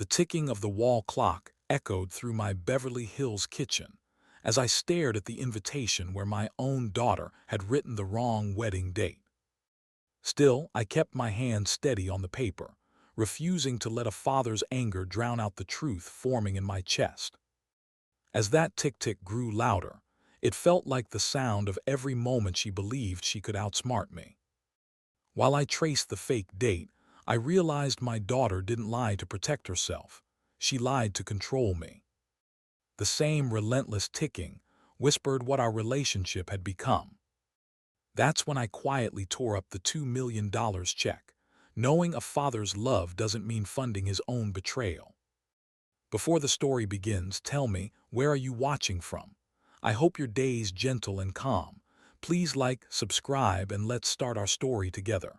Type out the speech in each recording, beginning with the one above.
The ticking of the wall clock echoed through my Beverly Hills kitchen as I stared at the invitation where my own daughter had written the wrong wedding date. Still, I kept my hand steady on the paper, refusing to let a father's anger drown out the truth forming in my chest. As that tick-tick grew louder, it felt like the sound of every moment she believed she could outsmart me. While I traced the fake date, I realized my daughter didn't lie to protect herself. She lied to control me. The same relentless ticking whispered what our relationship had become. That's when I quietly tore up the $2 million check, knowing a father's love doesn't mean funding his own betrayal. Before the story begins, tell me, where are you watching from? I hope your day's gentle and calm. Please like, subscribe, and let's start our story together.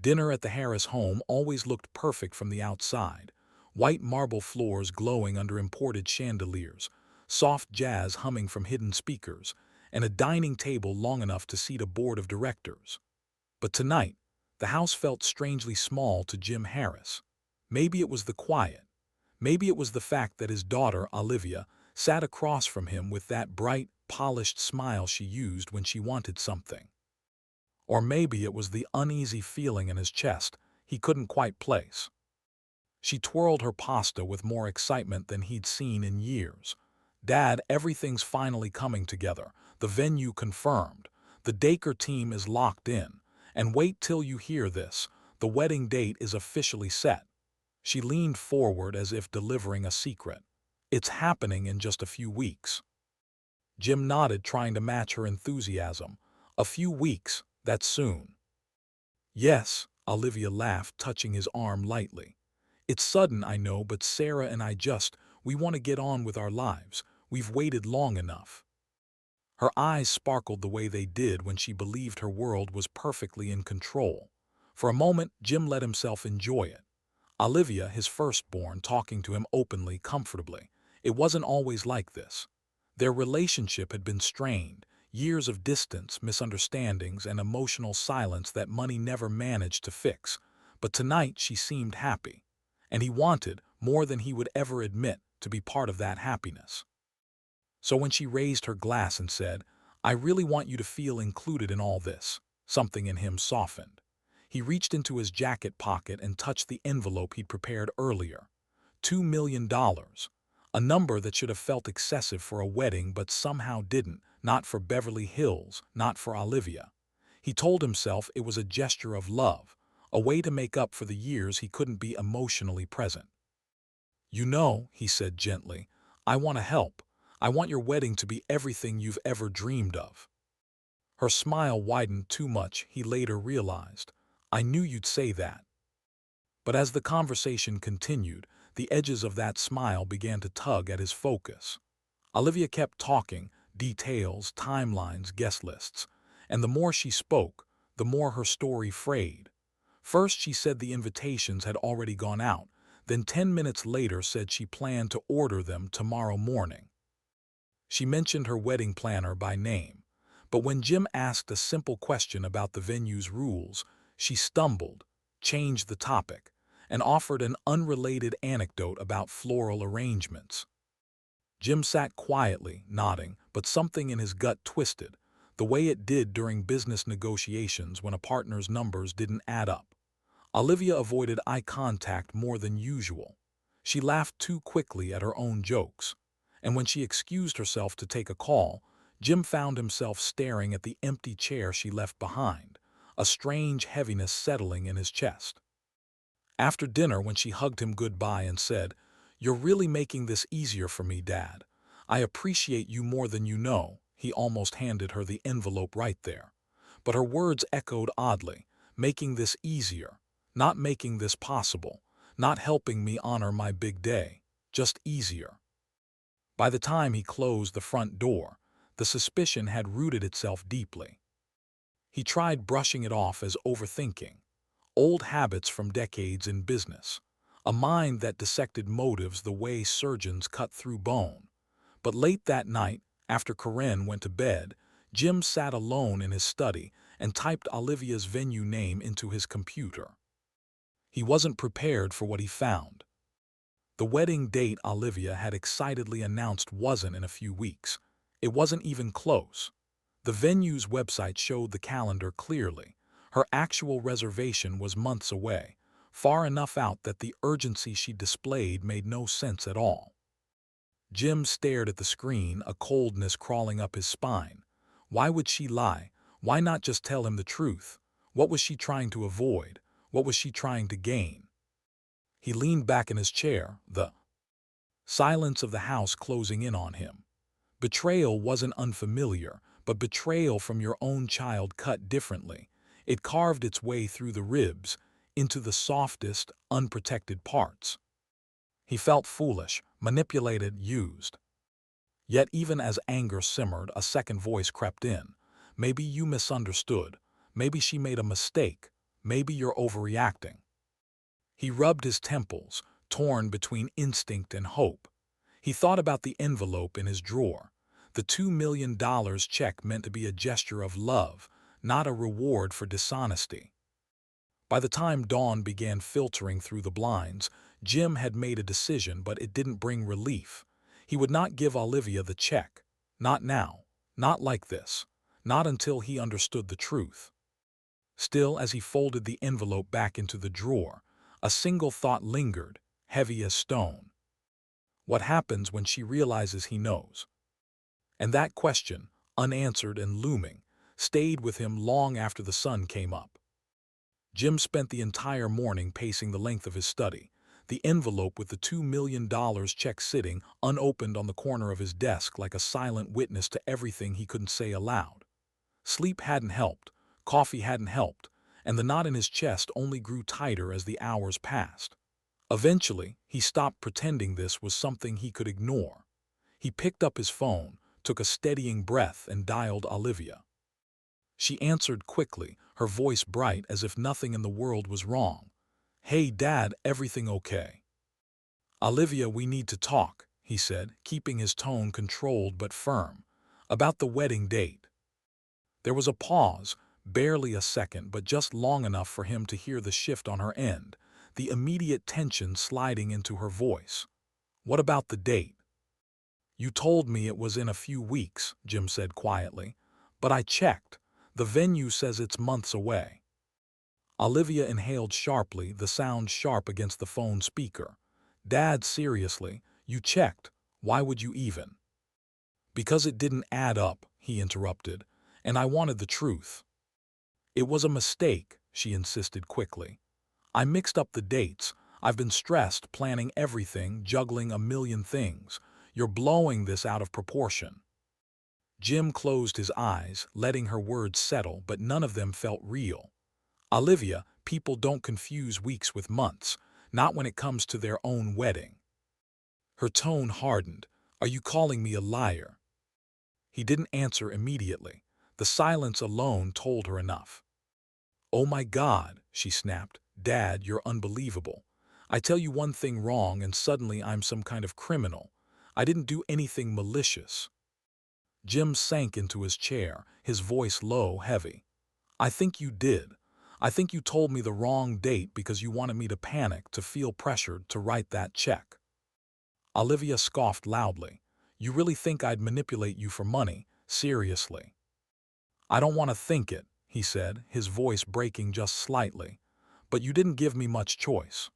Dinner at the Harris home always looked perfect from the outside. White marble floors glowing under imported chandeliers, soft jazz humming from hidden speakers, and a dining table long enough to seat a board of directors. But tonight, the house felt strangely small to Jim Harris. Maybe it was the quiet. Maybe it was the fact that his daughter, Olivia, sat across from him with that bright, polished smile she used when she wanted something. Or maybe it was the uneasy feeling in his chest he couldn't quite place. She twirled her pasta with more excitement than he'd seen in years. "Dad, everything's finally coming together. The venue confirmed. The Dacre team is locked in. And wait till you hear this. The wedding date is officially set." She leaned forward as if delivering a secret. "It's happening in just a few weeks." Jim nodded, trying to match her enthusiasm. "A few weeks, that's soon." "Yes," Olivia laughed, touching his arm lightly. "It's sudden, I know, but Sarah and we want to get on with our lives. We've waited long enough." Her eyes sparkled the way they did when she believed her world was perfectly in control. For a moment, Jim let himself enjoy it. Olivia, his firstborn, talking to him openly, comfortably. It wasn't always like this. Their relationship had been strained, years of distance, misunderstandings, and emotional silence that money never managed to fix. But tonight she seemed happy, and he wanted, more than he would ever admit, to be part of that happiness. So when she raised her glass and said, "I really want you to feel included in all this," something in him softened. He reached into his jacket pocket and touched the envelope he'd prepared earlier. $2 million. A number that should have felt excessive for a wedding but somehow didn't, not for Beverly Hills, not for Olivia. He told himself it was a gesture of love, a way to make up for the years he couldn't be emotionally present. "You know," he said gently, "I want to help. I want your wedding to be everything you've ever dreamed of." Her smile widened too much, he later realized. "I knew you'd say that." But as the conversation continued, the edges of that smile began to tug at his focus. Olivia kept talking, details, timelines, guest lists, and the more she spoke, the more her story frayed. First she said the invitations had already gone out, then 10 minutes later said she planned to order them tomorrow morning. She mentioned her wedding planner by name, but when Jim asked a simple question about the venue's rules, she stumbled, changed the topic, and offered an unrelated anecdote about floral arrangements. Jim sat quietly, nodding, but something in his gut twisted, the way it did during business negotiations when a partner's numbers didn't add up. Olivia avoided eye contact more than usual. She laughed too quickly at her own jokes, and when she excused herself to take a call, Jim found himself staring at the empty chair she left behind, a strange heaviness settling in his chest. After dinner, when she hugged him goodbye and said, "You're really making this easier for me, Dad. I appreciate you more than you know," he almost handed her the envelope right there. But her words echoed oddly, "making this easier, not making this possible, not helping me honor my big day, just easier." By the time he closed the front door, the suspicion had rooted itself deeply. He tried brushing it off as overthinking, old habits from decades in business, a mind that dissected motives the way surgeons cut through bone. But late that night, after Corinne went to bed, Jim sat alone in his study and typed Olivia's venue name into his computer. He wasn't prepared for what he found. The wedding date Olivia had excitedly announced wasn't in a few weeks. It wasn't even close. The venue's website showed the calendar clearly. Her actual reservation was months away, far enough out that the urgency she displayed made no sense at all. Jim stared at the screen, a coldness crawling up his spine. Why would she lie? Why not just tell him the truth? What was she trying to avoid? What was she trying to gain? He leaned back in his chair, the silence of the house closing in on him. Betrayal wasn't unfamiliar, but betrayal from your own child cut differently. It carved its way through the ribs, into the softest, unprotected parts. He felt foolish, manipulated, used. Yet even as anger simmered, a second voice crept in. Maybe you misunderstood. Maybe she made a mistake. Maybe you're overreacting. He rubbed his temples, torn between instinct and hope. He thought about the envelope in his drawer. The $2 million check meant to be a gesture of love, not a reward for dishonesty. By the time dawn began filtering through the blinds, Jim had made a decision, but it didn't bring relief. He would not give Olivia the check. Not now. Not like this. Not until he understood the truth. Still, as he folded the envelope back into the drawer, a single thought lingered, heavy as stone. What happens when she realizes he knows? And that question, unanswered and looming, stayed with him long after the sun came up. Jim spent the entire morning pacing the length of his study, the envelope with the $2 million check sitting unopened on the corner of his desk like a silent witness to everything he couldn't say aloud. Sleep hadn't helped, coffee hadn't helped, and the knot in his chest only grew tighter as the hours passed. Eventually, he stopped pretending this was something he could ignore. He picked up his phone, took a steadying breath, and dialed Olivia. She answered quickly, her voice bright as if nothing in the world was wrong. "Hey, Dad, everything okay?" "Olivia, we need to talk," he said, keeping his tone controlled but firm. "About the wedding date." There was a pause, barely a second, but just long enough for him to hear the shift on her end, the immediate tension sliding into her voice. "What about the date?" "You told me it was in a few weeks," Jim said quietly. "But I checked. The venue says it's months away." Olivia inhaled sharply, the sound sharp against the phone speaker. "Dad, seriously, you checked. Why would you even?" "Because it didn't add up," he interrupted, "and I wanted the truth." "It was a mistake," she insisted quickly. "I mixed up the dates. I've been stressed, planning everything, juggling a million things. You're blowing this out of proportion." Jim closed his eyes, letting her words settle, but none of them felt real. "Olivia, people don't confuse weeks with months, not when it comes to their own wedding." Her tone hardened. "Are you calling me a liar?" He didn't answer immediately. The silence alone told her enough. "Oh my God," she snapped. "Dad, you're unbelievable. I tell you one thing wrong and suddenly I'm some kind of criminal. I didn't do anything malicious." Jim sank into his chair, his voice low, heavy. "I think you did. I think you told me the wrong date because you wanted me to panic, to feel pressured, to write that check." Olivia scoffed loudly. "You really think I'd manipulate you for money? Seriously?" "I don't want to think it," he said, his voice breaking just slightly. "But you didn't give me much choice."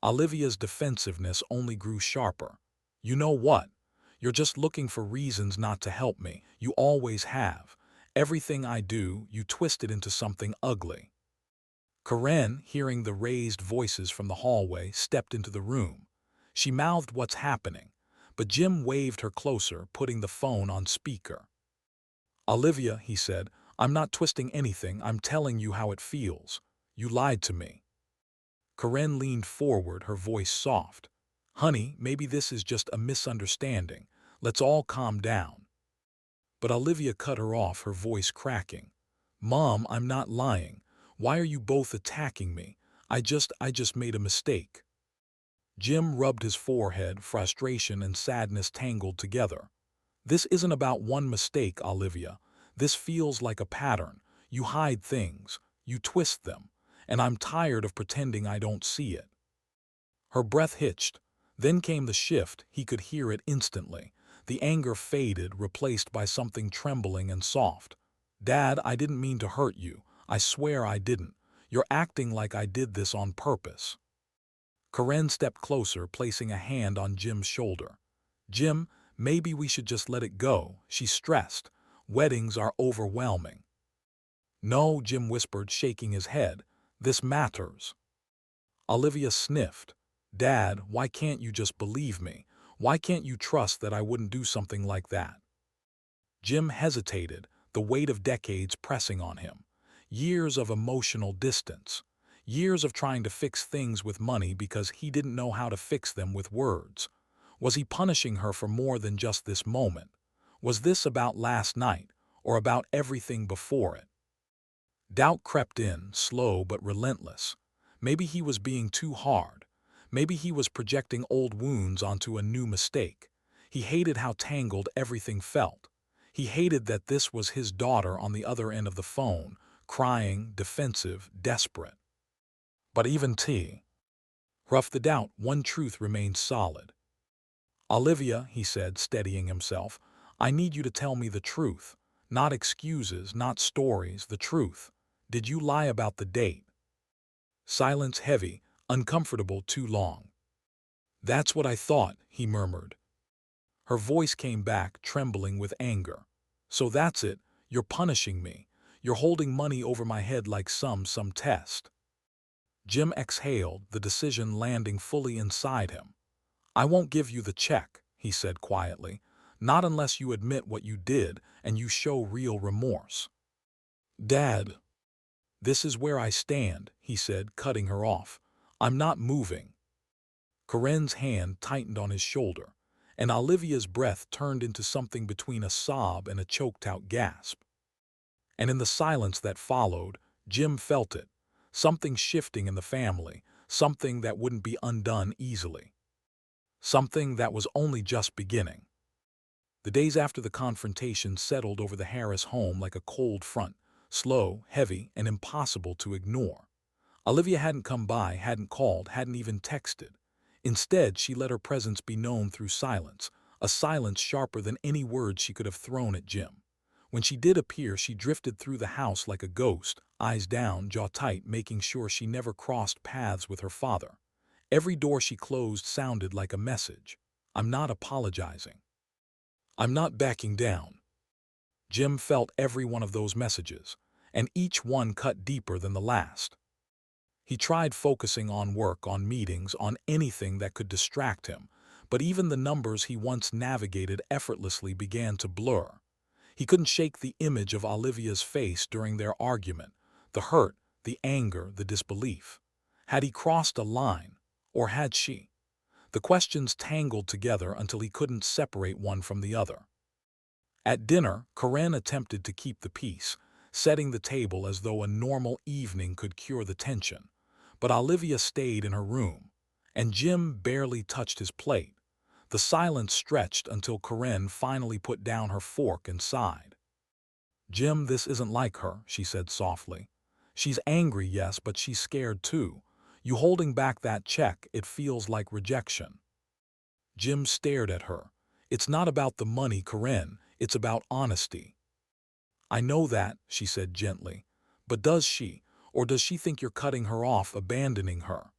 Olivia's defensiveness only grew sharper. "You know what? You're just looking for reasons not to help me. You always have. Everything I do, you twist it into something ugly." Karen, hearing the raised voices from the hallway, stepped into the room. She mouthed what's happening, but Jim waved her closer, putting the phone on speaker. "Olivia," he said, "I'm not twisting anything. I'm telling you how it feels. You lied to me." Karen leaned forward, her voice soft. "Honey, maybe this is just a misunderstanding. Let's all calm down." But Olivia cut her off, her voice cracking. "Mom, I'm not lying. Why are you both attacking me? I just made a mistake." Jim rubbed his forehead, frustration and sadness tangled together. "This isn't about one mistake, Olivia. This feels like a pattern. You hide things. You twist them. And I'm tired of pretending I don't see it." Her breath hitched. Then came the shift. He could hear it instantly. The anger faded, replaced by something trembling and soft. "Dad, I didn't mean to hurt you. I swear I didn't. You're acting like I did this on purpose." Karen stepped closer, placing a hand on Jim's shoulder. "Jim, maybe we should just let it go," she stressed. "Weddings are overwhelming." "No," Jim whispered, shaking his head. "This matters." Olivia sniffed. "Dad, why can't you just believe me? Why can't you trust that I wouldn't do something like that?" Jim hesitated, the weight of decades pressing on him. Years of emotional distance. Years of trying to fix things with money because he didn't know how to fix them with words. Was he punishing her for more than just this moment? Was this about last night, or about everything before it? Doubt crept in, slow but relentless. Maybe he was being too hard. Maybe he was projecting old wounds onto a new mistake. He hated how tangled everything felt. He hated that this was his daughter on the other end of the phone, crying, defensive, desperate. But even rough the doubt, one truth remained solid. "Olivia," he said, steadying himself, "I need you to tell me the truth. Not excuses, not stories, the truth. Did you lie about the date?" Silence heavy, uncomfortable too long. "That's what I thought," he murmured. Her voice came back, trembling with anger. "So that's it, you're punishing me. You're holding money over my head like some test." Jim exhaled, the decision landing fully inside him. "I won't give you the check," he said quietly. "Not unless you admit what you did and you show real remorse." "Dad, this is where I stand," he said, cutting her off. "I'm not moving." Karen's hand tightened on his shoulder, and Olivia's breath turned into something between a sob and a choked-out gasp. And in the silence that followed, Jim felt it. Something shifting in the family, something that wouldn't be undone easily. Something that was only just beginning. The days after the confrontation settled over the Harris home like a cold front, slow, heavy, and impossible to ignore. Olivia hadn't come by, hadn't called, hadn't even texted. Instead, she let her presence be known through silence, a silence sharper than any words she could have thrown at Jim. When she did appear, she drifted through the house like a ghost, eyes down, jaw tight, making sure she never crossed paths with her father. Every door she closed sounded like a message. "I'm not apologizing. I'm not backing down." Jim felt every one of those messages, and each one cut deeper than the last. He tried focusing on work, on meetings, on anything that could distract him, but even the numbers he once navigated effortlessly began to blur. He couldn't shake the image of Olivia's face during their argument, the hurt, the anger, the disbelief. Had he crossed a line, or had she? The questions tangled together until he couldn't separate one from the other. At dinner, Karen attempted to keep the peace, setting the table as though a normal evening could cure the tension. But Olivia stayed in her room, and Jim barely touched his plate. The silence stretched until Karen finally put down her fork and sighed. "Jim, this isn't like her," she said softly. "She's angry, yes, but she's scared too. You holding back that check, it feels like rejection." Jim stared at her. "It's not about the money, Karen. It's about honesty." "I know that," she said gently. "But does she? Or does she think you're cutting her off, abandoning her?"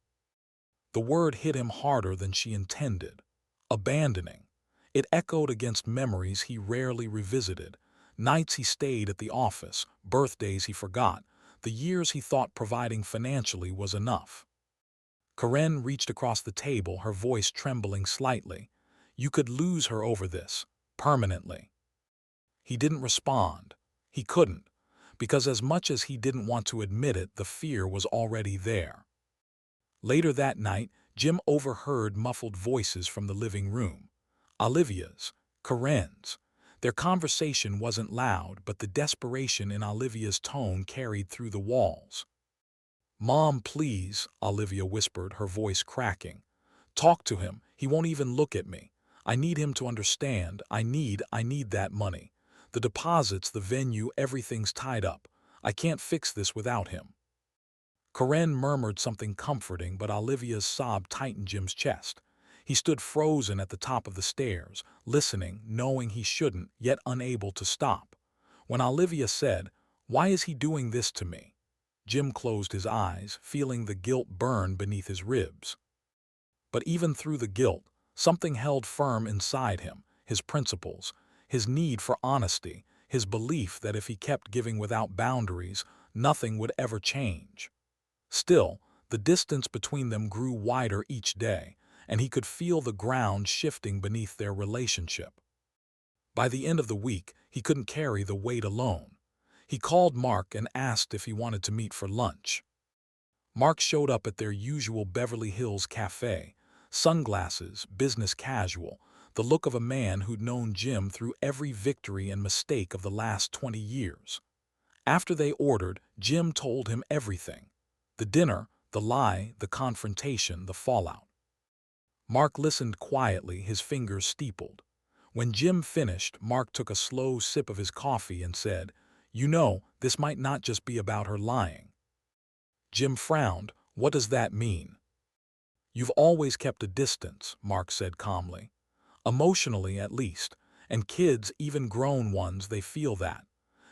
The word hit him harder than she intended. Abandoning. It echoed against memories he rarely revisited. Nights he stayed at the office, birthdays he forgot, the years he thought providing financially was enough. Karen reached across the table, her voice trembling slightly. "You could lose her over this, permanently." He didn't respond. He couldn't, because as much as he didn't want to admit it, the fear was already there. Later that night, Jim overheard muffled voices from the living room. Olivia's, Karen's. Their conversation wasn't loud, but the desperation in Olivia's tone carried through the walls. "Mom, please," Olivia whispered, her voice cracking. "Talk to him. He won't even look at me. I need him to understand. I need that money. The deposits, the venue, everything's tied up. I can't fix this without him." Karen murmured something comforting, but Olivia's sob tightened Jim's chest. He stood frozen at the top of the stairs, listening, knowing he shouldn't, yet unable to stop. When Olivia said, "Why is he doing this to me?" Jim closed his eyes, feeling the guilt burn beneath his ribs. But even through the guilt, something held firm inside him: his principles, his need for honesty, his belief that if he kept giving without boundaries, nothing would ever change. Still, the distance between them grew wider each day, and he could feel the ground shifting beneath their relationship. By the end of the week, he couldn't carry the weight alone. He called Mark and asked if he wanted to meet for lunch. Mark showed up at their usual Beverly Hills cafe, sunglasses, business casual, the look of a man who'd known Jim through every victory and mistake of the last 20 years. After they ordered, Jim told him everything: the dinner, the lie, the confrontation, the fallout. Mark listened quietly, his fingers steepled. When Jim finished, Mark took a slow sip of his coffee and said, "You know, this might not just be about her lying." Jim frowned. "What does that mean?" "You've always kept a distance," Mark said calmly. "Emotionally, at least. And kids, even grown ones, they feel that.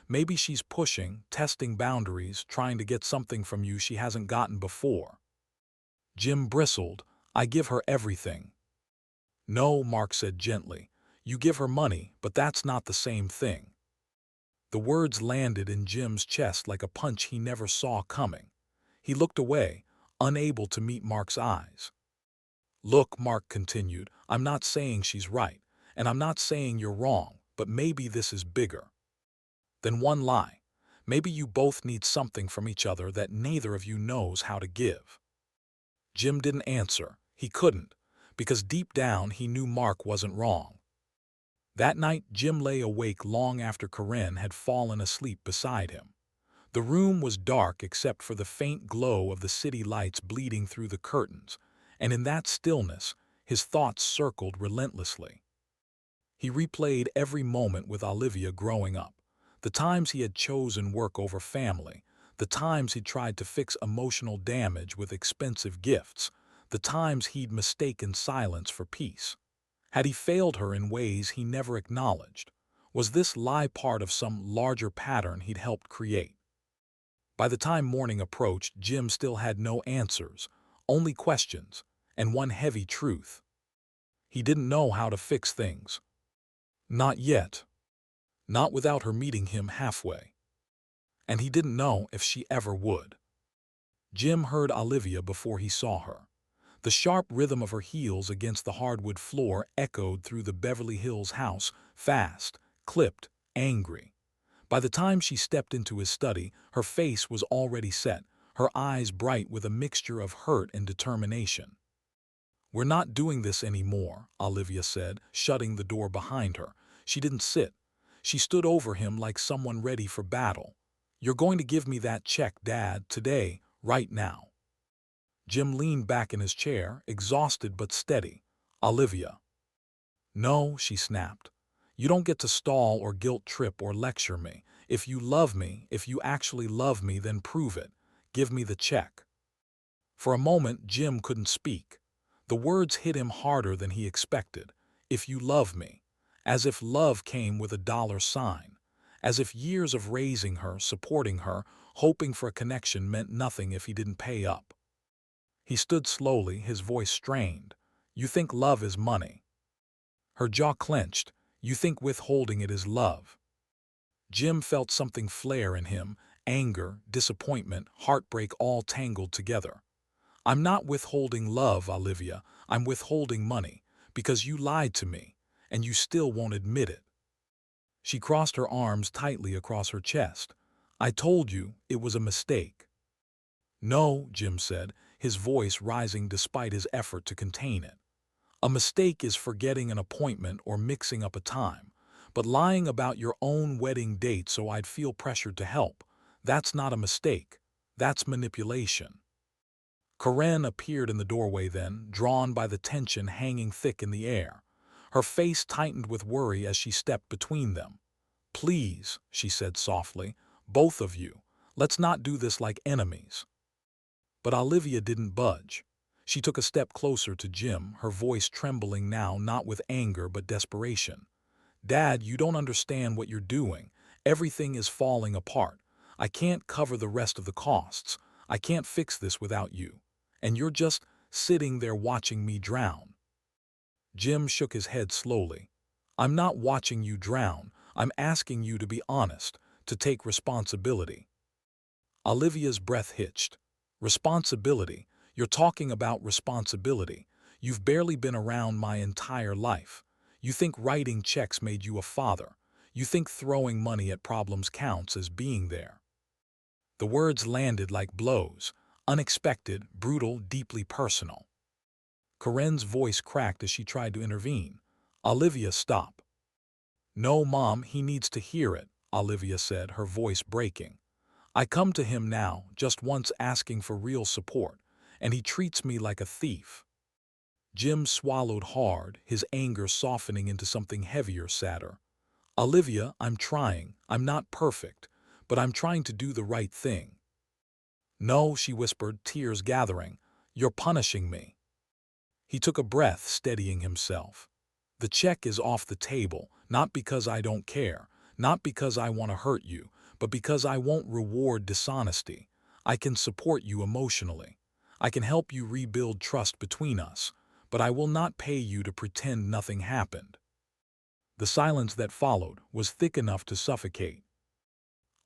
Maybe she's pushing, testing boundaries, trying to get something from you she hasn't gotten before." Jim bristled. "I give her everything." "No," Mark said gently. "You give her money, but that's not the same thing." The words landed in Jim's chest like a punch he never saw coming. He looked away, unable to meet Mark's eyes. "Look," Mark continued, "I'm not saying she's right, and I'm not saying you're wrong, but maybe this is bigger than one lie. Maybe you both need something from each other that neither of you knows how to give." Jim didn't answer. He couldn't, because deep down he knew Mark wasn't wrong. That night, Jim lay awake long after Corinne had fallen asleep beside him. The room was dark except for the faint glow of the city lights bleeding through the curtains, and in that stillness, his thoughts circled relentlessly. He replayed every moment with Olivia growing up, the times he had chosen work over family, the times he'd tried to fix emotional damage with expensive gifts, the times he'd mistaken silence for peace. Had he failed her in ways he never acknowledged? Was this lie part of some larger pattern he'd helped create? By the time morning approached, Jim still had no answers, only questions, and one heavy truth. He didn't know how to fix things. Not yet. Not without her meeting him halfway. And he didn't know if she ever would. Jim heard Olivia before he saw her. The sharp rhythm of her heels against the hardwood floor echoed through the Beverly Hills house, fast, clipped, angry. By the time she stepped into his study, her face was already set, her eyes bright with a mixture of hurt and determination. "We're not doing this anymore," Olivia said, shutting the door behind her. She didn't sit. She stood over him like someone ready for battle. "You're going to give me that check, Dad, today, right now." Jim leaned back in his chair, exhausted but steady. "Olivia." "No," she snapped. "You don't get to stall or guilt trip or lecture me. If you love me, if you actually love me, then prove it. Give me the check." For a moment, Jim couldn't speak. The words hit him harder than he expected. "If you love me." As if love came with a dollar sign. As if years of raising her, supporting her, hoping for a connection meant nothing if he didn't pay up. He stood slowly, his voice strained. "You think love is money." Her jaw clenched. "You think withholding it is love." Jim felt something flare in him, anger, disappointment, heartbreak all tangled together. "I'm not withholding love, Olivia. I'm withholding money, because you lied to me, and you still won't admit it." She crossed her arms tightly across her chest. "I told you it was a mistake." "No," Jim said, his voice rising despite his effort to contain it. "A mistake is forgetting an appointment or mixing up a time. But lying about your own wedding date so I'd feel pressured to help, that's not a mistake. That's manipulation." Corinne appeared in the doorway then, drawn by the tension hanging thick in the air. Her face tightened with worry as she stepped between them. "Please," she said softly, "both of you, let's not do this like enemies." But Olivia didn't budge. She took a step closer to Jim, her voice trembling now not with anger but desperation. "Dad, you don't understand what you're doing. Everything is falling apart. I can't cover the rest of the costs. I can't fix this without you. And you're just sitting there watching me drown." Jim shook his head slowly. "I'm not watching you drown. I'm asking you to be honest, to take responsibility." Olivia's breath hitched. "Responsibility? You're talking about responsibility. You've barely been around my entire life. You think writing checks made you a father. You think throwing money at problems counts as being there." The words landed like blows, unexpected, brutal, deeply personal. Corinne's voice cracked as she tried to intervene. "Olivia, stop." "No, Mom, he needs to hear it," Olivia said, her voice breaking. "I come to him now, just once asking for real support, and he treats me like a thief." Jim swallowed hard, his anger softening into something heavier, sadder. "Olivia, I'm trying. I'm not perfect, but I'm trying to do the right thing." "No," she whispered, tears gathering. "You're punishing me." He took a breath, steadying himself. "The check is off the table, not because I don't care, not because I want to hurt you, but because I won't reward dishonesty. I can support you emotionally. I can help you rebuild trust between us, but I will not pay you to pretend nothing happened." The silence that followed was thick enough to suffocate.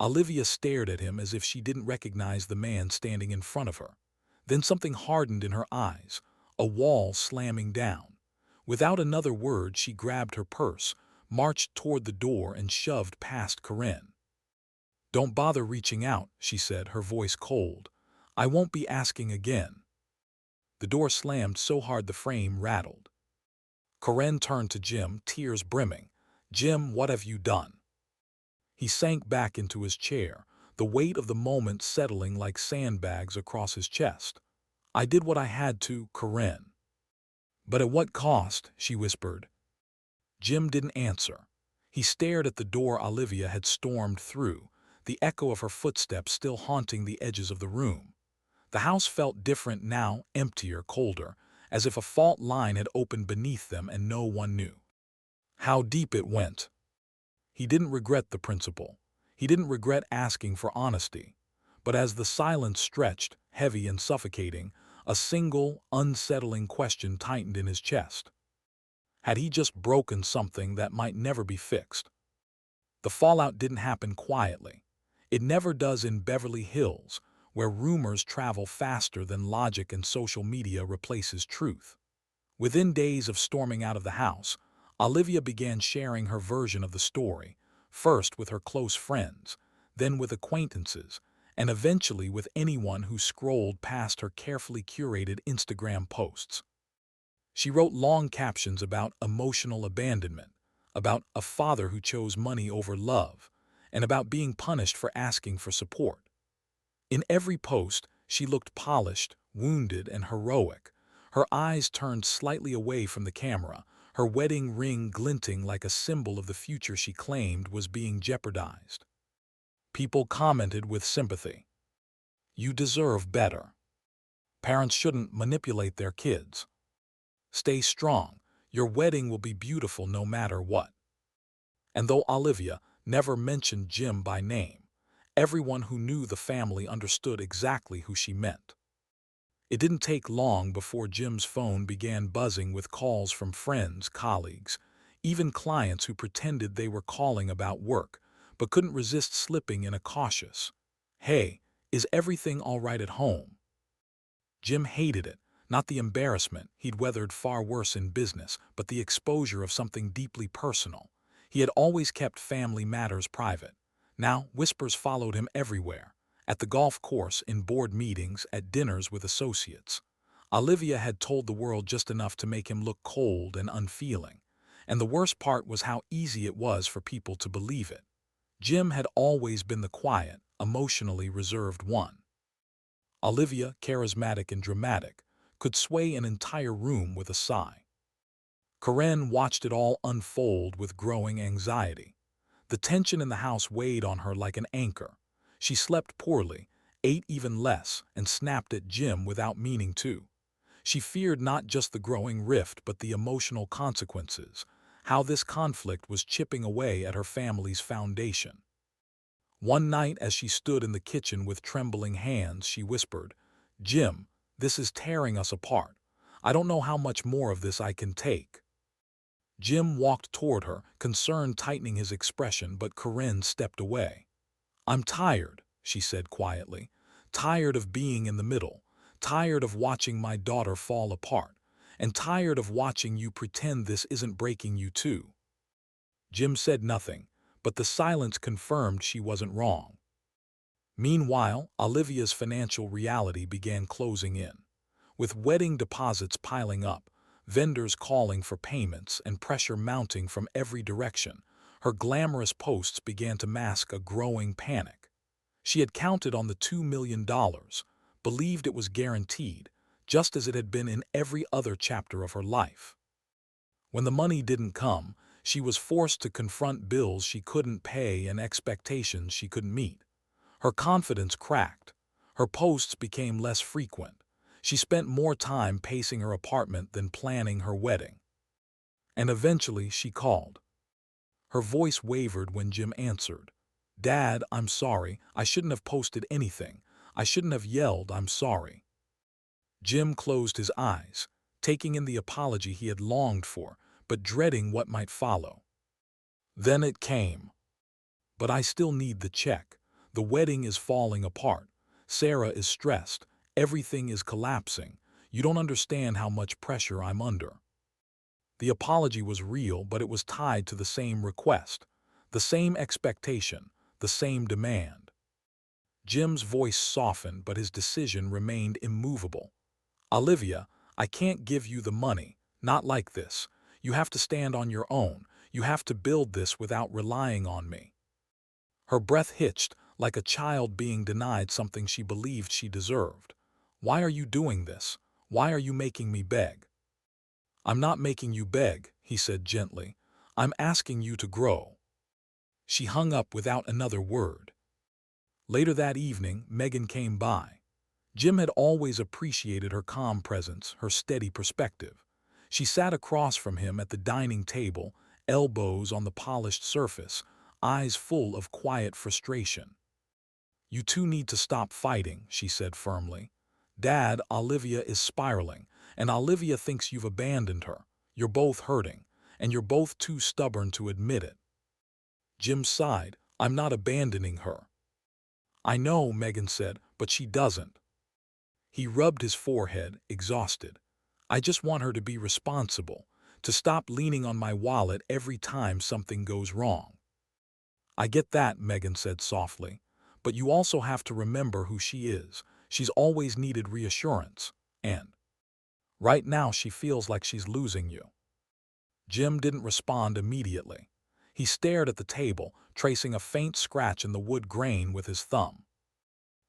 Olivia stared at him as if she didn't recognize the man standing in front of her. Then something hardened in her eyes, a wall slamming down. Without another word, she grabbed her purse, marched toward the door, and shoved past Corinne. "Don't bother reaching out," she said, her voice cold. "I won't be asking again." The door slammed so hard the frame rattled. Corinne turned to Jim, tears brimming. "Jim, what have you done?" He sank back into his chair, the weight of the moment settling like sandbags across his chest. "I did what I had to, Corinne." "But at what cost?" she whispered. Jim didn't answer. He stared at the door Olivia had stormed through, the echo of her footsteps still haunting the edges of the room. The house felt different now, emptier, colder, as if a fault line had opened beneath them and no one knew how deep it went. He didn't regret the principle. He didn't regret asking for honesty. But as the silence stretched, heavy and suffocating, a single, unsettling question tightened in his chest. Had he just broken something that might never be fixed? The fallout didn't happen quietly. It never does in Beverly Hills, where rumors travel faster than logic and social media replaces truth. Within days of storming out of the house, Olivia began sharing her version of the story, first with her close friends, then with acquaintances, and eventually with anyone who scrolled past her carefully curated Instagram posts. She wrote long captions about emotional abandonment, about a father who chose money over love, and about being punished for asking for support. In every post, she looked polished, wounded, and heroic, her eyes turned slightly away from the camera, her wedding ring glinting like a symbol of the future she claimed was being jeopardized. People commented with sympathy. "You deserve better. Parents shouldn't manipulate their kids. Stay strong. Your wedding will be beautiful no matter what." And though Olivia never mentioned Jim by name, everyone who knew the family understood exactly who she meant. It didn't take long before Jim's phone began buzzing with calls from friends, colleagues, even clients who pretended they were calling about work, but couldn't resist slipping in a cautious, "Hey, is everything all right at home?" Jim hated it, not the embarrassment, he'd weathered far worse in business, but the exposure of something deeply personal. He had always kept family matters private. Now whispers followed him everywhere, at the golf course, in board meetings, at dinners with associates. Olivia had told the world just enough to make him look cold and unfeeling, and the worst part was how easy it was for people to believe it. Jim had always been the quiet, emotionally reserved one. Olivia, charismatic and dramatic, could sway an entire room with a sigh. Corinne watched it all unfold with growing anxiety. The tension in the house weighed on her like an anchor. She slept poorly, ate even less, and snapped at Jim without meaning to. She feared not just the growing rift but the emotional consequences, how this conflict was chipping away at her family's foundation. One night as she stood in the kitchen with trembling hands, she whispered, "Jim, this is tearing us apart. I don't know how much more of this I can take." Jim walked toward her, concern tightening his expression, but Corinne stepped away. "I'm tired," she said quietly. "Tired of being in the middle. Tired of watching my daughter fall apart. And tired of watching you pretend this isn't breaking you too." Jim said nothing, but the silence confirmed she wasn't wrong. Meanwhile, Olivia's financial reality began closing in. With wedding deposits piling up, vendors calling for payments, and pressure mounting from every direction, her glamorous posts began to mask a growing panic. She had counted on the $2 million, believed it was guaranteed, just as it had been in every other chapter of her life. When the money didn't come, she was forced to confront bills she couldn't pay and expectations she couldn't meet. Her confidence cracked. Her posts became less frequent. She spent more time pacing her apartment than planning her wedding. And eventually she called. Her voice wavered when Jim answered. "Dad, I'm sorry. I shouldn't have posted anything. I shouldn't have yelled, I'm sorry." Jim closed his eyes, taking in the apology he had longed for, but dreading what might follow. Then it came. "But I still need the check. The wedding is falling apart. Sarah is stressed. Everything is collapsing. You don't understand how much pressure I'm under." The apology was real, but it was tied to the same request, the same expectation, the same demand. Jim's voice softened, but his decision remained immovable. "Olivia, I can't give you the money, not like this. You have to stand on your own. You have to build this without relying on me." Her breath hitched, like a child being denied something she believed she deserved. "Why are you doing this? Why are you making me beg?" "I'm not making you beg," he said gently. "I'm asking you to grow." She hung up without another word. Later that evening, Megan came by. Jim had always appreciated her calm presence, her steady perspective. She sat across from him at the dining table, elbows on the polished surface, eyes full of quiet frustration. "You two need to stop fighting," she said firmly. "Dad, Olivia is spiraling, and Olivia thinks you've abandoned her. You're both hurting, and you're both too stubborn to admit it." Jim sighed. "I'm not abandoning her." "I know," Megan said, "but she doesn't." He rubbed his forehead, exhausted. "I just want her to be responsible, to stop leaning on my wallet every time something goes wrong." "I get that," Megan said softly, "but you also have to remember who she is. She's always needed reassurance, and right now she feels like she's losing you." Jim didn't respond immediately. He stared at the table, tracing a faint scratch in the wood grain with his thumb.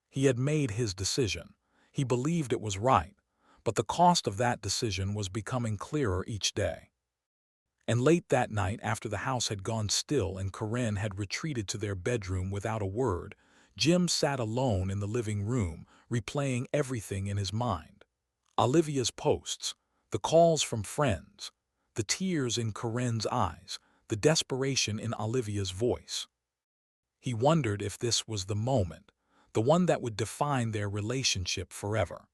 He had made his decision. He believed it was right, but the cost of that decision was becoming clearer each day. And late that night, after the house had gone still and Corinne had retreated to their bedroom without a word, Jim sat alone in the living room, replaying everything in his mind. Olivia's posts, the calls from friends, the tears in Corinne's eyes, the desperation in Olivia's voice. He wondered if this was the moment, the one that would define their relationship forever.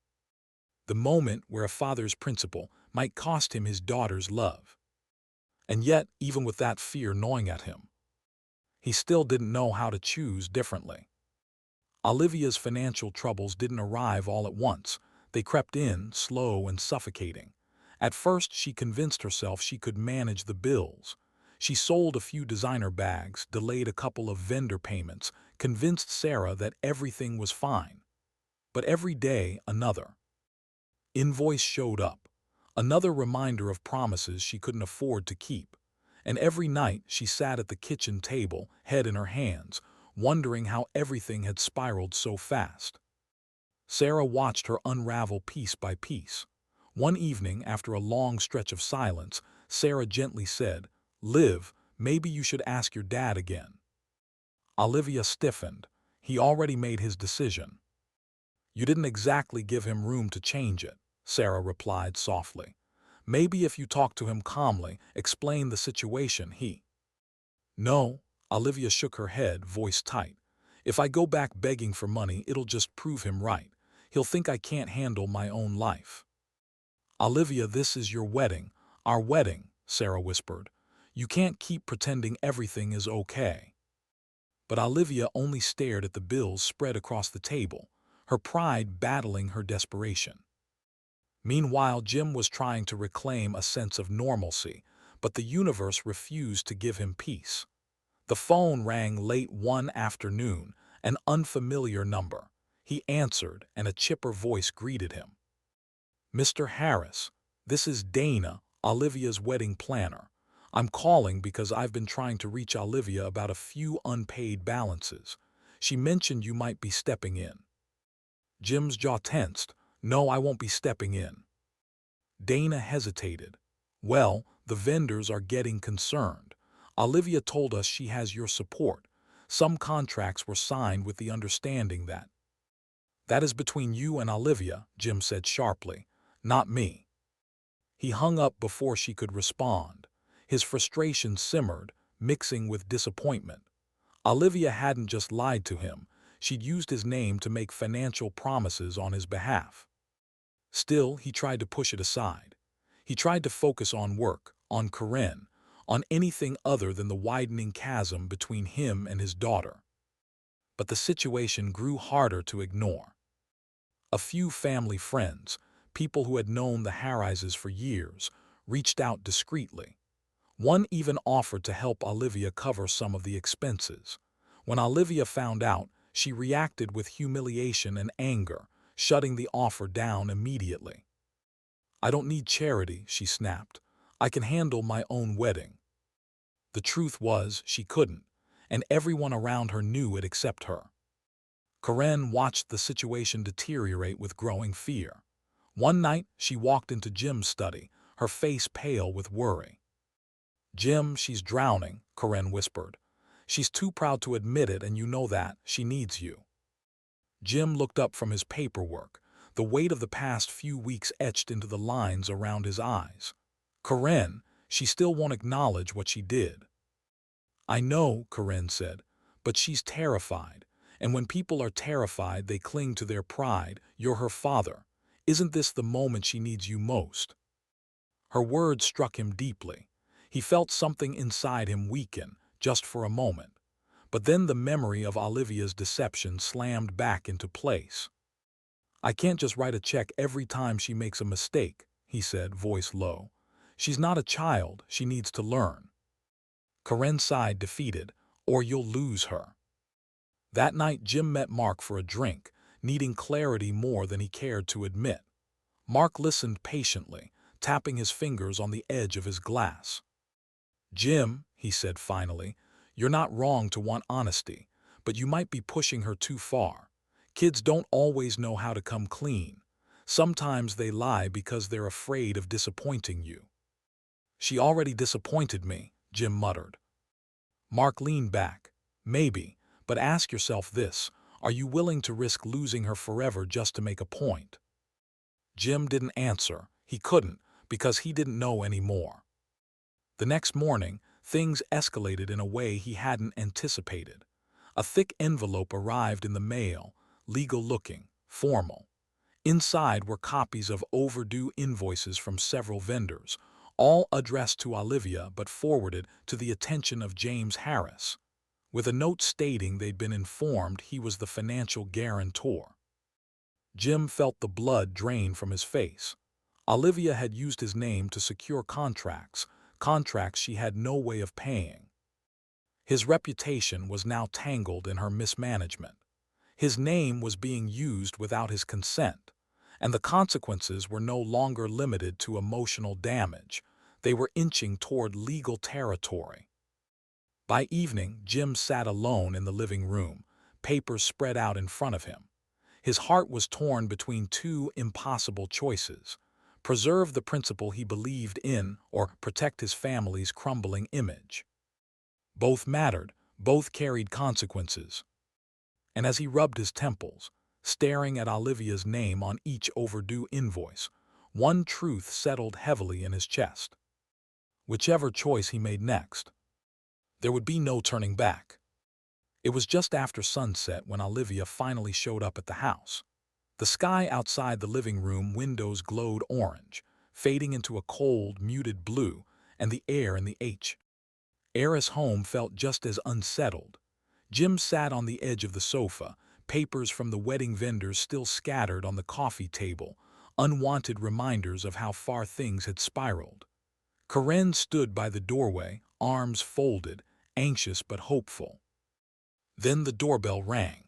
The moment where a father's principle might cost him his daughter's love. And yet, even with that fear gnawing at him, he still didn't know how to choose differently. Olivia's financial troubles didn't arrive all at once. They crept in, slow and suffocating. At first, she convinced herself she could manage the bills. She sold a few designer bags, delayed a couple of vendor payments, convinced Sarah that everything was fine. But every day, another invoice showed up. Another reminder of promises she couldn't afford to keep. And every night she sat at the kitchen table, head in her hands, wondering how everything had spiraled so fast. Sarah watched her unravel piece by piece. One evening, after a long stretch of silence, Sarah gently said, "Liv, maybe you should ask your dad again." Olivia stiffened. He already made his decision. "You didn't exactly give him room to change it," Sarah replied softly. Maybe if you talk to him calmly, explain the situation, he... No, Olivia shook her head, voice tight. If I go back begging for money, it'll just prove him right. He'll think I can't handle my own life. Olivia, this is your wedding, our wedding, Sarah whispered. You can't keep pretending everything is okay. But Olivia only stared at the bills spread across the table, her pride battling her desperation. Meanwhile, Jim was trying to reclaim a sense of normalcy, but the universe refused to give him peace. The phone rang late one afternoon, an unfamiliar number. He answered, and a chipper voice greeted him. Mr. Harris, this is Dana, Olivia's wedding planner. I'm calling because I've been trying to reach Olivia about a few unpaid balances. She mentioned you might be stepping in. Jim's jaw tensed. No, I won't be stepping in. Dana hesitated. Well, the vendors are getting concerned. Olivia told us she has your support. Some contracts were signed with the understanding that... That is between you and Olivia, Jim said sharply, not me. He hung up before she could respond. His frustration simmered, mixing with disappointment. Olivia hadn't just lied to him. She'd used his name to make financial promises on his behalf. Still, he tried to push it aside. He tried to focus on work, on Corinne, on anything other than the widening chasm between him and his daughter. But the situation grew harder to ignore. A few family friends, people who had known the Harrises for years, reached out discreetly. One even offered to help Olivia cover some of the expenses. When Olivia found out, she reacted with humiliation and anger, shutting the offer down immediately. I don't need charity, she snapped. I can handle my own wedding. The truth was, she couldn't, and everyone around her knew it except her. Corinne watched the situation deteriorate with growing fear. One night, she walked into Jim's study, her face pale with worry. Jim, she's drowning, Corinne whispered. She's too proud to admit it, and you know that. She needs you. Jim looked up from his paperwork, the weight of the past few weeks etched into the lines around his eyes. Corinne, she still won't acknowledge what she did. I know, Corinne said, but she's terrified. And when people are terrified, they cling to their pride. You're her father. Isn't this the moment she needs you most? Her words struck him deeply. He felt something inside him weaken, just for a moment. But then the memory of Olivia's deception slammed back into place. I can't just write a check every time she makes a mistake, he said, voice low. She's not a child, she needs to learn. Corinne sighed, defeated, or you'll lose her. That night, Jim met Mark for a drink, needing clarity more than he cared to admit. Mark listened patiently, tapping his fingers on the edge of his glass. Jim, he said finally, you're not wrong to want honesty, but you might be pushing her too far. Kids don't always know how to come clean. Sometimes they lie because they're afraid of disappointing you. She already disappointed me, Jim muttered. Mark leaned back. Maybe, but ask yourself this, are you willing to risk losing her forever just to make a point? Jim didn't answer. He couldn't, because he didn't know anymore. The next morning, things escalated in a way he hadn't anticipated. A thick envelope arrived in the mail, legal-looking, formal. Inside were copies of overdue invoices from several vendors, all addressed to Olivia but forwarded to the attention of James Harris, with a note stating they'd been informed he was the financial guarantor. Jim felt the blood drain from his face. Olivia had used his name to secure contracts she had no way of paying. His reputation was now tangled in her mismanagement. His name was being used without his consent, and the consequences were no longer limited to emotional damage. They were inching toward legal territory. By evening, Jim sat alone in the living room, papers spread out in front of him. His heart was torn between two impossible choices: preserve the principle he believed in or protect his family's crumbling image. Both mattered, both carried consequences. And as he rubbed his temples, staring at Olivia's name on each overdue invoice, One truth settled heavily in his chest. Whichever choice he made next, there would be no turning back. It was just after sunset when Olivia finally showed up at the house. The sky outside the living room windows glowed orange, fading into a cold, muted blue, and the air in the heiress home felt just as unsettled. Jim sat on the edge of the sofa, papers from the wedding vendors still scattered on the coffee table, unwanted reminders of how far things had spiraled. Karen stood by the doorway, arms folded, anxious but hopeful. Then the doorbell rang.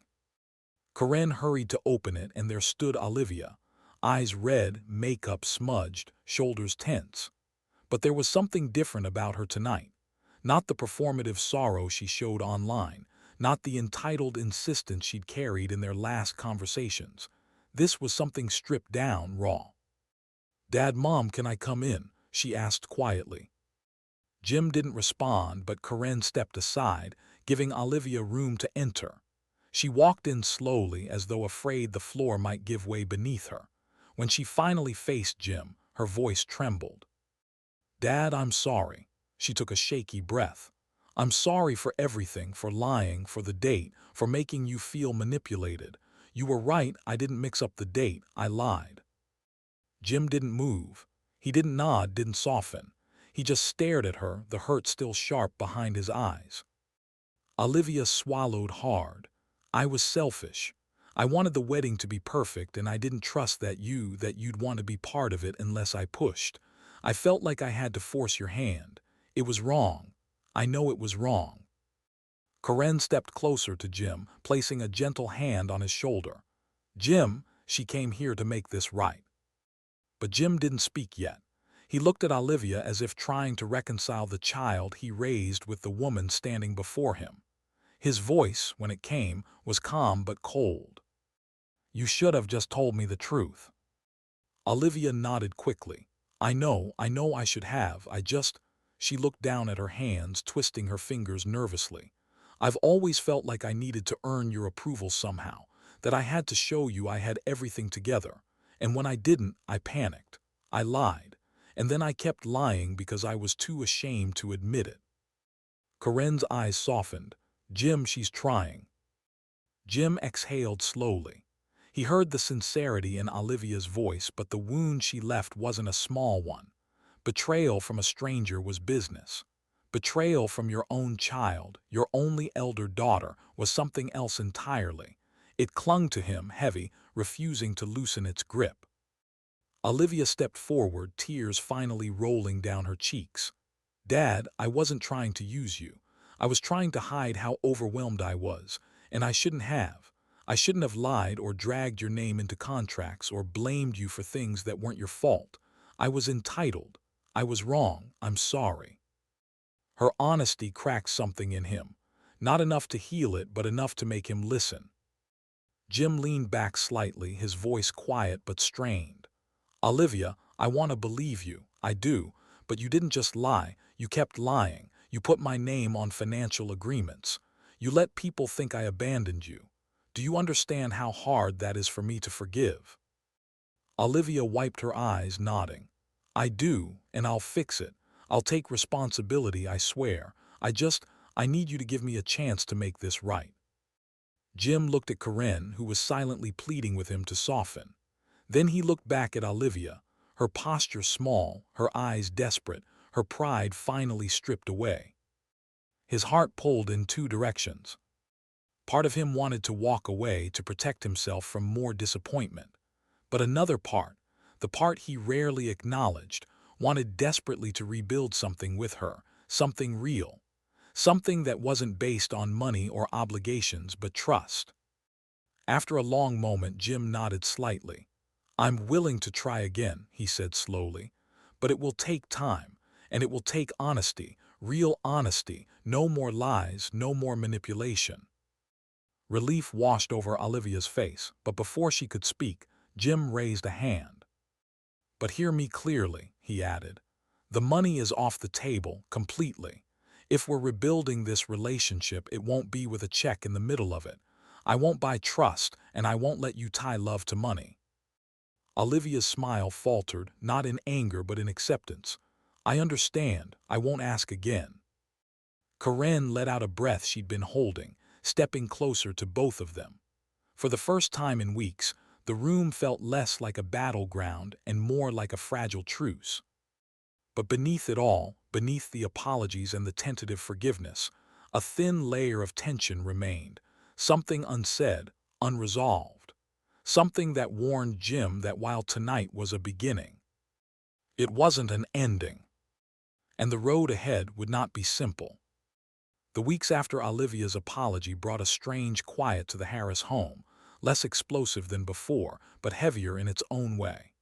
Karen hurried to open it, and there stood Olivia, eyes red, makeup smudged, shoulders tense. But there was something different about her tonight. Not the performative sorrow she showed online, not the entitled insistence she'd carried in their last conversations. This was something stripped down, raw. "Dad, Mom, can I come in?" she asked quietly. Jim didn't respond, but Karen stepped aside, giving Olivia room to enter. She walked in slowly, as though afraid the floor might give way beneath her. When she finally faced Jim, her voice trembled. "Dad, I'm sorry." She took a shaky breath. "I'm sorry for everything, for lying, for the date, for making you feel manipulated. You were right, I didn't mix up the date, I lied." Jim didn't move. He didn't nod, didn't soften. He just stared at her, the hurt still sharp behind his eyes. Olivia swallowed hard. "I was selfish. I wanted the wedding to be perfect, and I didn't trust that you'd want to be part of it unless I pushed. I felt like I had to force your hand. It was wrong. I know it was wrong." Karen stepped closer to Jim, placing a gentle hand on his shoulder. "Jim, she came here to make this right." But Jim didn't speak yet. He looked at Olivia as if trying to reconcile the child he raised with the woman standing before him. His voice, when it came, was calm but cold. "You should have just told me the truth." Olivia nodded quickly. I know I should have, She looked down at her hands, twisting her fingers nervously. "I've always felt like I needed to earn your approval somehow, that I had to show you I had everything together. And when I didn't, I panicked. I lied. And then I kept lying because I was too ashamed to admit it." Karen's eyes softened. "Jim, she's trying." Jim exhaled slowly. He heard the sincerity in Olivia's voice, but the wound she left wasn't a small one. Betrayal from a stranger was business. Betrayal from your own child, your only elder daughter, was something else entirely. It clung to him, heavy, refusing to loosen its grip. Olivia stepped forward, tears finally rolling down her cheeks. "Dad, I wasn't trying to use you. I was trying to hide how overwhelmed I was, and I shouldn't have. I shouldn't have lied or dragged your name into contracts or blamed you for things that weren't your fault. I was entitled. I was wrong. I'm sorry." Her honesty cracked something in him. Not enough to heal it, but enough to make him listen. Jim leaned back slightly, his voice quiet but strained. "Olivia, I want to believe you. I do. But you didn't just lie. You kept lying. You put my name on financial agreements. You let people think I abandoned you. Do you understand how hard that is for me to forgive?" Olivia wiped her eyes, nodding. "I do, and I'll fix it. I'll take responsibility, I swear. I need you to give me a chance to make this right." Jim looked at Karen, who was silently pleading with him to soften. Then he looked back at Olivia, her posture small, her eyes desperate, her pride finally stripped away. His heart pulled in two directions. Part of him wanted to walk away to protect himself from more disappointment. But another part, the part he rarely acknowledged, wanted desperately to rebuild something with her, something real. Something that wasn't based on money or obligations but trust. After a long moment, Jim nodded slightly. "I'm willing to try again," he said slowly. "But it will take time, and it will take honesty, real honesty, no more lies, no more manipulation." Relief washed over Olivia's face, but before she could speak, Jim raised a hand. "But hear me clearly," he added. "The money is off the table, completely. If we're rebuilding this relationship, it won't be with a check in the middle of it. I won't buy trust, and I won't let you tie love to money." Olivia's smile faltered, not in anger but in acceptance. I understand. I won't ask again. Karen let out a breath she'd been holding, stepping closer to both of them. For the first time in weeks, the room felt less like a battleground and more like a fragile truce. But beneath it all, beneath the apologies and the tentative forgiveness, a thin layer of tension remained, something unsaid, unresolved. Something that warned Jim that while tonight was a beginning, it wasn't an ending, and the road ahead would not be simple. The weeks after Olivia's apology brought a strange quiet to the Harris home, less explosive than before, but heavier in its own way.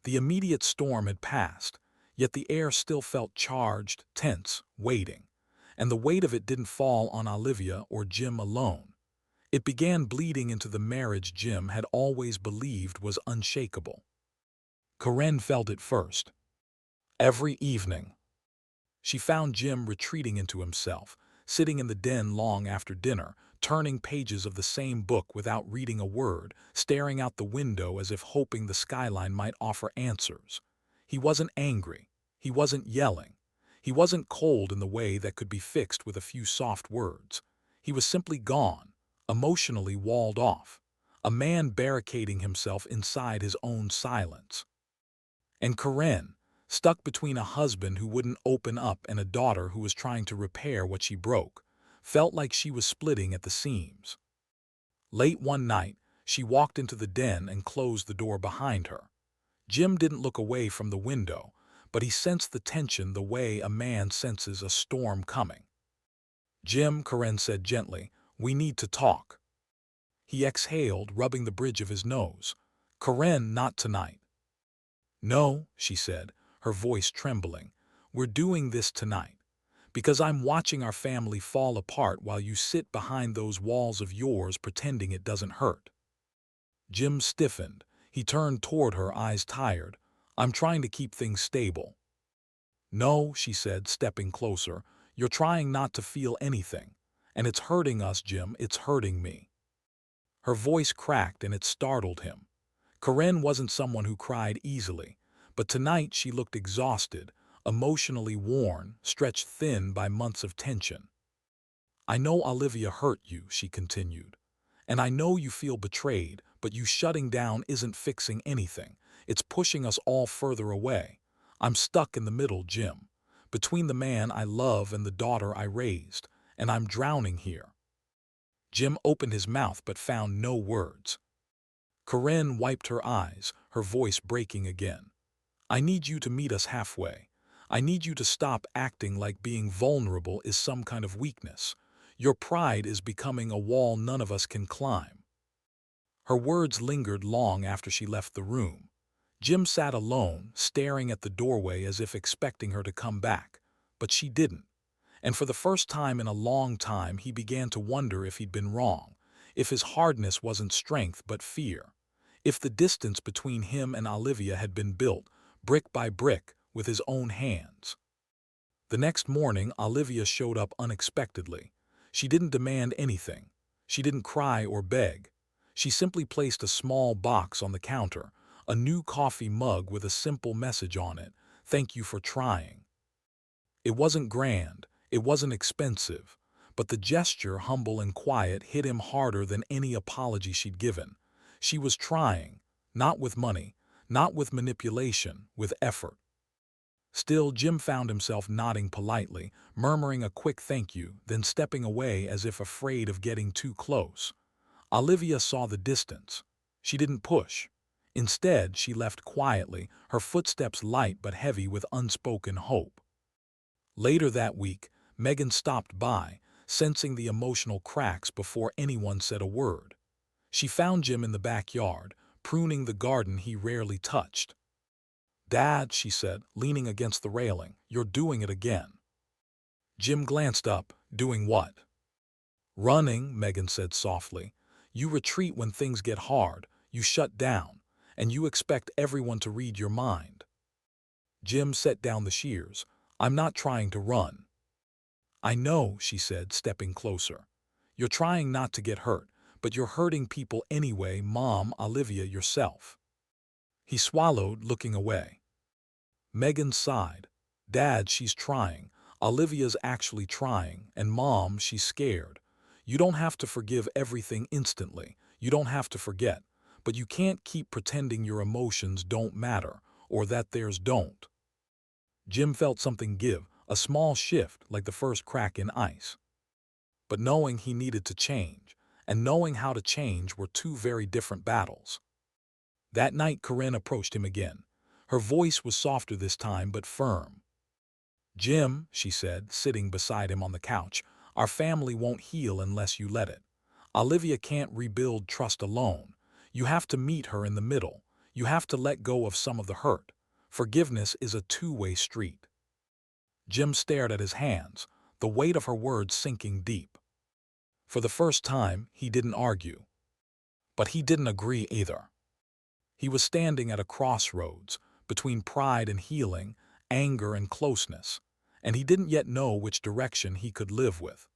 The immediate storm had passed, yet the air still felt charged, tense, waiting, and the weight of it didn't fall on Olivia or Jim alone. It began bleeding into the marriage Jim had always believed was unshakable. Karen felt it first. Every evening, she found Jim retreating into himself, sitting in the den long after dinner, turning pages of the same book without reading a word, staring out the window as if hoping the skyline might offer answers. He wasn't angry. He wasn't yelling. He wasn't cold in the way that could be fixed with a few soft words. He was simply gone, emotionally walled off, a man barricading himself inside his own silence. And Karen, stuck between a husband who wouldn't open up and a daughter who was trying to repair what she broke, felt like she was splitting at the seams. Late one night, she walked into the den and closed the door behind her. Jim didn't look away from the window, but he sensed the tension the way a man senses a storm coming. "Jim," Karen said gently, "we need to talk." He exhaled, rubbing the bridge of his nose. "Karen, not tonight." "No," she said, her voice trembling. "We're doing this tonight. Because I'm watching our family fall apart while you sit behind those walls of yours pretending it doesn't hurt." Jim stiffened. He turned toward her, eyes tired. "I'm trying to keep things stable." "No," she said, stepping closer. "You're trying not to feel anything. And it's hurting us, Jim. It's hurting me." Her voice cracked and it startled him. Karen wasn't someone who cried easily, but tonight she looked exhausted, emotionally worn, stretched thin by months of tension. "I know Olivia hurt you," she continued. "And I know you feel betrayed, but you shutting down isn't fixing anything. It's pushing us all further away. I'm stuck in the middle, Jim, between the man I love and the daughter I raised, and I'm drowning here." Jim opened his mouth but found no words. Karen wiped her eyes, her voice breaking again. "I need you to meet us halfway. I need you to stop acting like being vulnerable is some kind of weakness. Your pride is becoming a wall none of us can climb." Her words lingered long after she left the room. Jim sat alone, staring at the doorway as if expecting her to come back. But she didn't. And for the first time in a long time, he began to wonder if he'd been wrong, if his hardness wasn't strength but fear, if the distance between him and Olivia had been built, brick by brick, with his own hands. The next morning, Olivia showed up unexpectedly. She didn't demand anything. She didn't cry or beg. She simply placed a small box on the counter, a new coffee mug with a simple message on it: "Thank you for trying." It wasn't grand, it wasn't expensive, but the gesture, humble and quiet, hit him harder than any apology she'd given. She was trying, not with money, not with manipulation, with effort. Still, Jim found himself nodding politely, murmuring a quick thank you, then stepping away as if afraid of getting too close. Olivia saw the distance. She didn't push. Instead, she left quietly, her footsteps light but heavy with unspoken hope. Later that week, Megan stopped by, sensing the emotional cracks before anyone said a word. She found Jim in the backyard, pruning the garden he rarely touched. "Dad," she said, leaning against the railing, "you're doing it again." Jim glanced up. "Doing what?" "Running," Megan said softly. "You retreat when things get hard, you shut down, and you expect everyone to read your mind." Jim set down the shears. "I'm not trying to run." "I know," she said, stepping closer. "You're trying not to get hurt, but you're hurting people anyway, Mom, Olivia, yourself." He swallowed, looking away. Megan sighed. Dad, she's trying. Olivia's actually trying. And Mom, she's scared. You don't have to forgive everything instantly. You don't have to forget. But you can't keep pretending your emotions don't matter, or that theirs don't. Jim felt something give, a small shift like the first crack in ice. But knowing he needed to change, and knowing how to change were two very different battles. That night Corinne approached him again. Her voice was softer this time, but firm. Jim, she said, sitting beside him on the couch, our family won't heal unless you let it. Olivia can't rebuild trust alone. You have to meet her in the middle. You have to let go of some of the hurt. Forgiveness is a two-way street. Jim stared at his hands, the weight of her words sinking deep. For the first time, he didn't argue. But he didn't agree either. He was standing at a crossroads, between pride and healing, anger and closeness, and he didn't yet know which direction he could live with.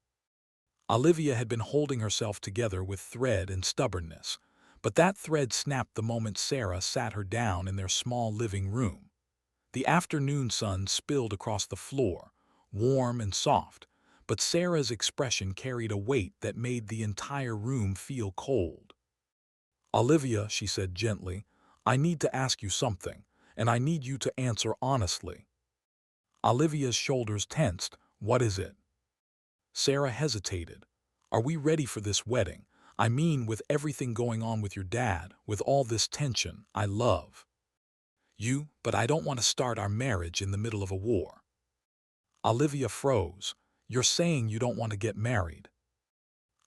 Olivia had been holding herself together with thread and stubbornness, but that thread snapped the moment Sarah sat her down in their small living room. The afternoon sun spilled across the floor, warm and soft, but Sarah's expression carried a weight that made the entire room feel cold. Olivia, she said gently, I need to ask you something, and I need you to answer honestly. Olivia's shoulders tensed. What is it? Sarah hesitated. Are we ready for this wedding? I mean, with everything going on with your dad, with all this tension, I love you, but I don't want to start our marriage in the middle of a war. Olivia froze. You're saying you don't want to get married?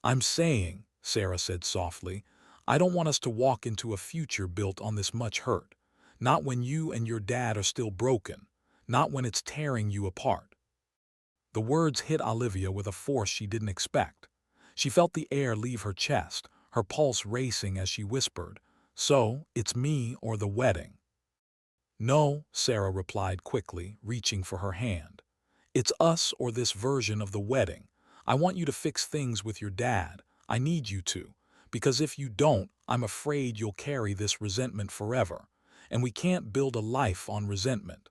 I'm saying, Sarah said softly, I don't want us to walk into a future built on this much hurt. Not when you and your dad are still broken. Not when it's tearing you apart. The words hit Olivia with a force she didn't expect. She felt the air leave her chest, her pulse racing as she whispered, So, it's me or the wedding. No, Sarah replied quickly, reaching for her hand. It's us or this version of the wedding. I want you to fix things with your dad. I need you to. Because if you don't, I'm afraid you'll carry this resentment forever. And we can't build a life on resentment.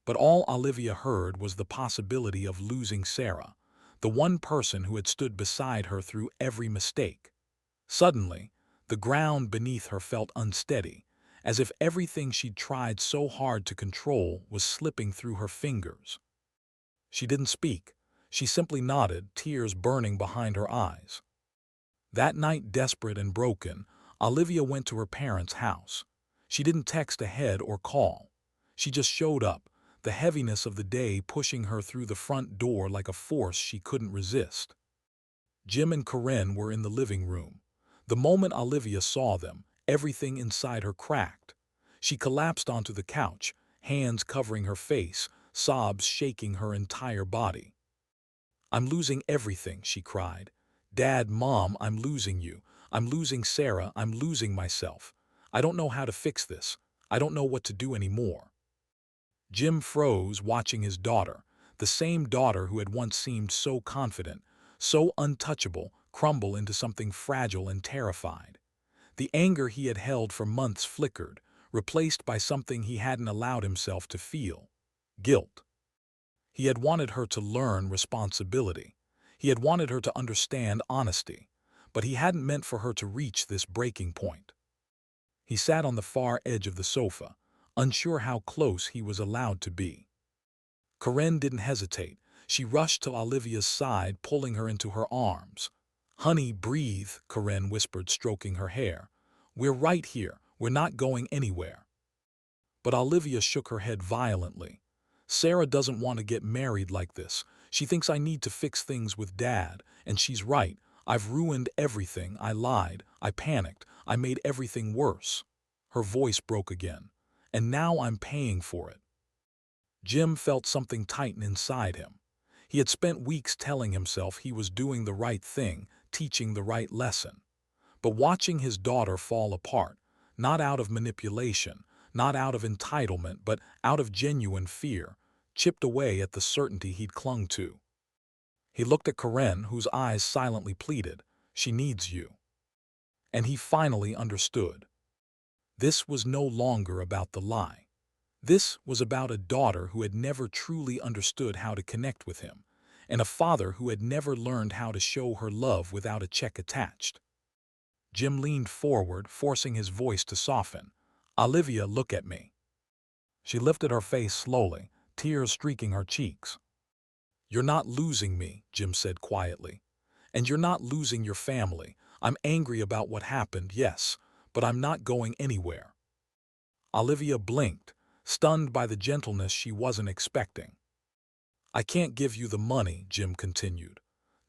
But all Olivia heard was the possibility of losing Sarah, the one person who had stood beside her through every mistake. Suddenly, the ground beneath her felt unsteady, as if everything she'd tried so hard to control was slipping through her fingers. She didn't speak. She simply nodded, tears burning behind her eyes. That night, desperate and broken, Olivia went to her parents' house. She didn't text ahead or call. She just showed up, the heaviness of the day pushing her through the front door like a force she couldn't resist. Jim and Corinne were in the living room. The moment Olivia saw them, everything inside her cracked. She collapsed onto the couch, hands covering her face, sobs shaking her entire body. I'm losing everything, she cried. Dad, Mom, I'm losing you. I'm losing Sarah. I'm losing myself. I don't know how to fix this. I don't know what to do anymore. Jim froze, watching his daughter, the same daughter who had once seemed so confident, so untouchable, crumble into something fragile and terrified. The anger he had held for months flickered, replaced by something he hadn't allowed himself to feel: guilt. He had wanted her to learn responsibility. He had wanted her to understand honesty, but he hadn't meant for her to reach this breaking point. He sat on the far edge of the sofa, unsure how close he was allowed to be. Corinne didn't hesitate. She rushed to Olivia's side, pulling her into her arms. Honey, breathe, Corinne whispered, stroking her hair. We're right here. We're not going anywhere. But Olivia shook her head violently. Sarah doesn't want to get married like this. She thinks I need to fix things with Dad, and she's right. I've ruined everything. I lied. I panicked. I made everything worse. Her voice broke again. And now I'm paying for it. Jim felt something tighten inside him. He had spent weeks telling himself he was doing the right thing, teaching the right lesson. But watching his daughter fall apart, not out of manipulation, not out of entitlement, but out of genuine fear, chipped away at the certainty he'd clung to. He looked at Corinne, whose eyes silently pleaded, She needs you. And he finally understood. This was no longer about the lie. This was about a daughter who had never truly understood how to connect with him, and a father who had never learned how to show her love without a check attached. Jim leaned forward, forcing his voice to soften. "Olivia, look at me." She lifted her face slowly, tears streaking her cheeks. "You're not losing me," Jim said quietly. "And you're not losing your family. I'm angry about what happened, yes, but I'm not going anywhere." Olivia blinked, stunned by the gentleness she wasn't expecting. "I can't give you the money," Jim continued.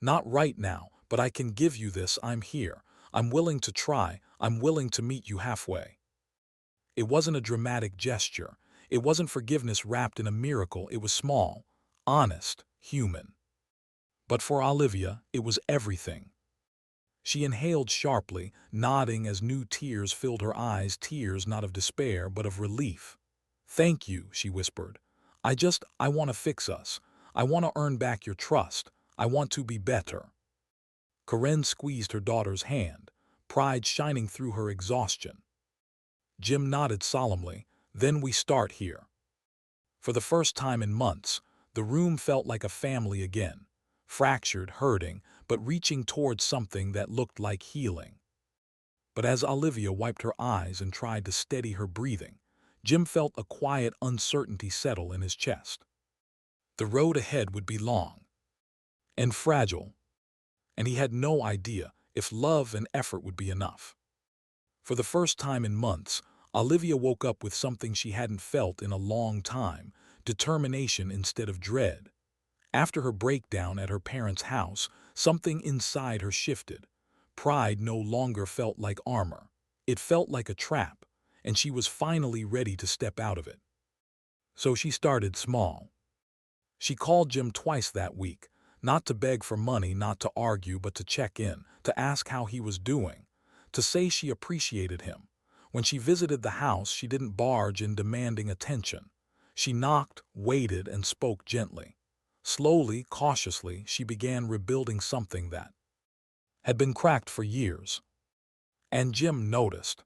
"Not right now, but I can give you this. I'm here. I'm willing to try. I'm willing to meet you halfway." It wasn't a dramatic gesture. It wasn't forgiveness wrapped in a miracle. It was small, honest, human. But for Olivia, it was everything. She inhaled sharply, nodding as new tears filled her eyes, tears not of despair but of relief. "Thank you," she whispered. I want to fix us. I want to earn back your trust. I want to be better." Karen squeezed her daughter's hand, pride shining through her exhaustion. Jim nodded solemnly. "Then we start here." For the first time in months, the room felt like a family again, fractured, hurting, but reaching towards something that looked like healing. But as Olivia wiped her eyes and tried to steady her breathing, Jim felt a quiet uncertainty settle in his chest. The road ahead would be long and fragile, and he had no idea if love and effort would be enough. For the first time in months, Olivia woke up with something she hadn't felt in a long time: determination instead of dread. After her breakdown at her parents' house, something inside her shifted. Pride no longer felt like armor. It felt like a trap, and she was finally ready to step out of it. So she started small. She called Jim twice that week, not to beg for money, not to argue, but to check in, to ask how he was doing, to say she appreciated him. When she visited the house, she didn't barge in demanding attention. She knocked, waited, and spoke gently. Slowly, cautiously, she began rebuilding something that had been cracked for years. And Jim noticed.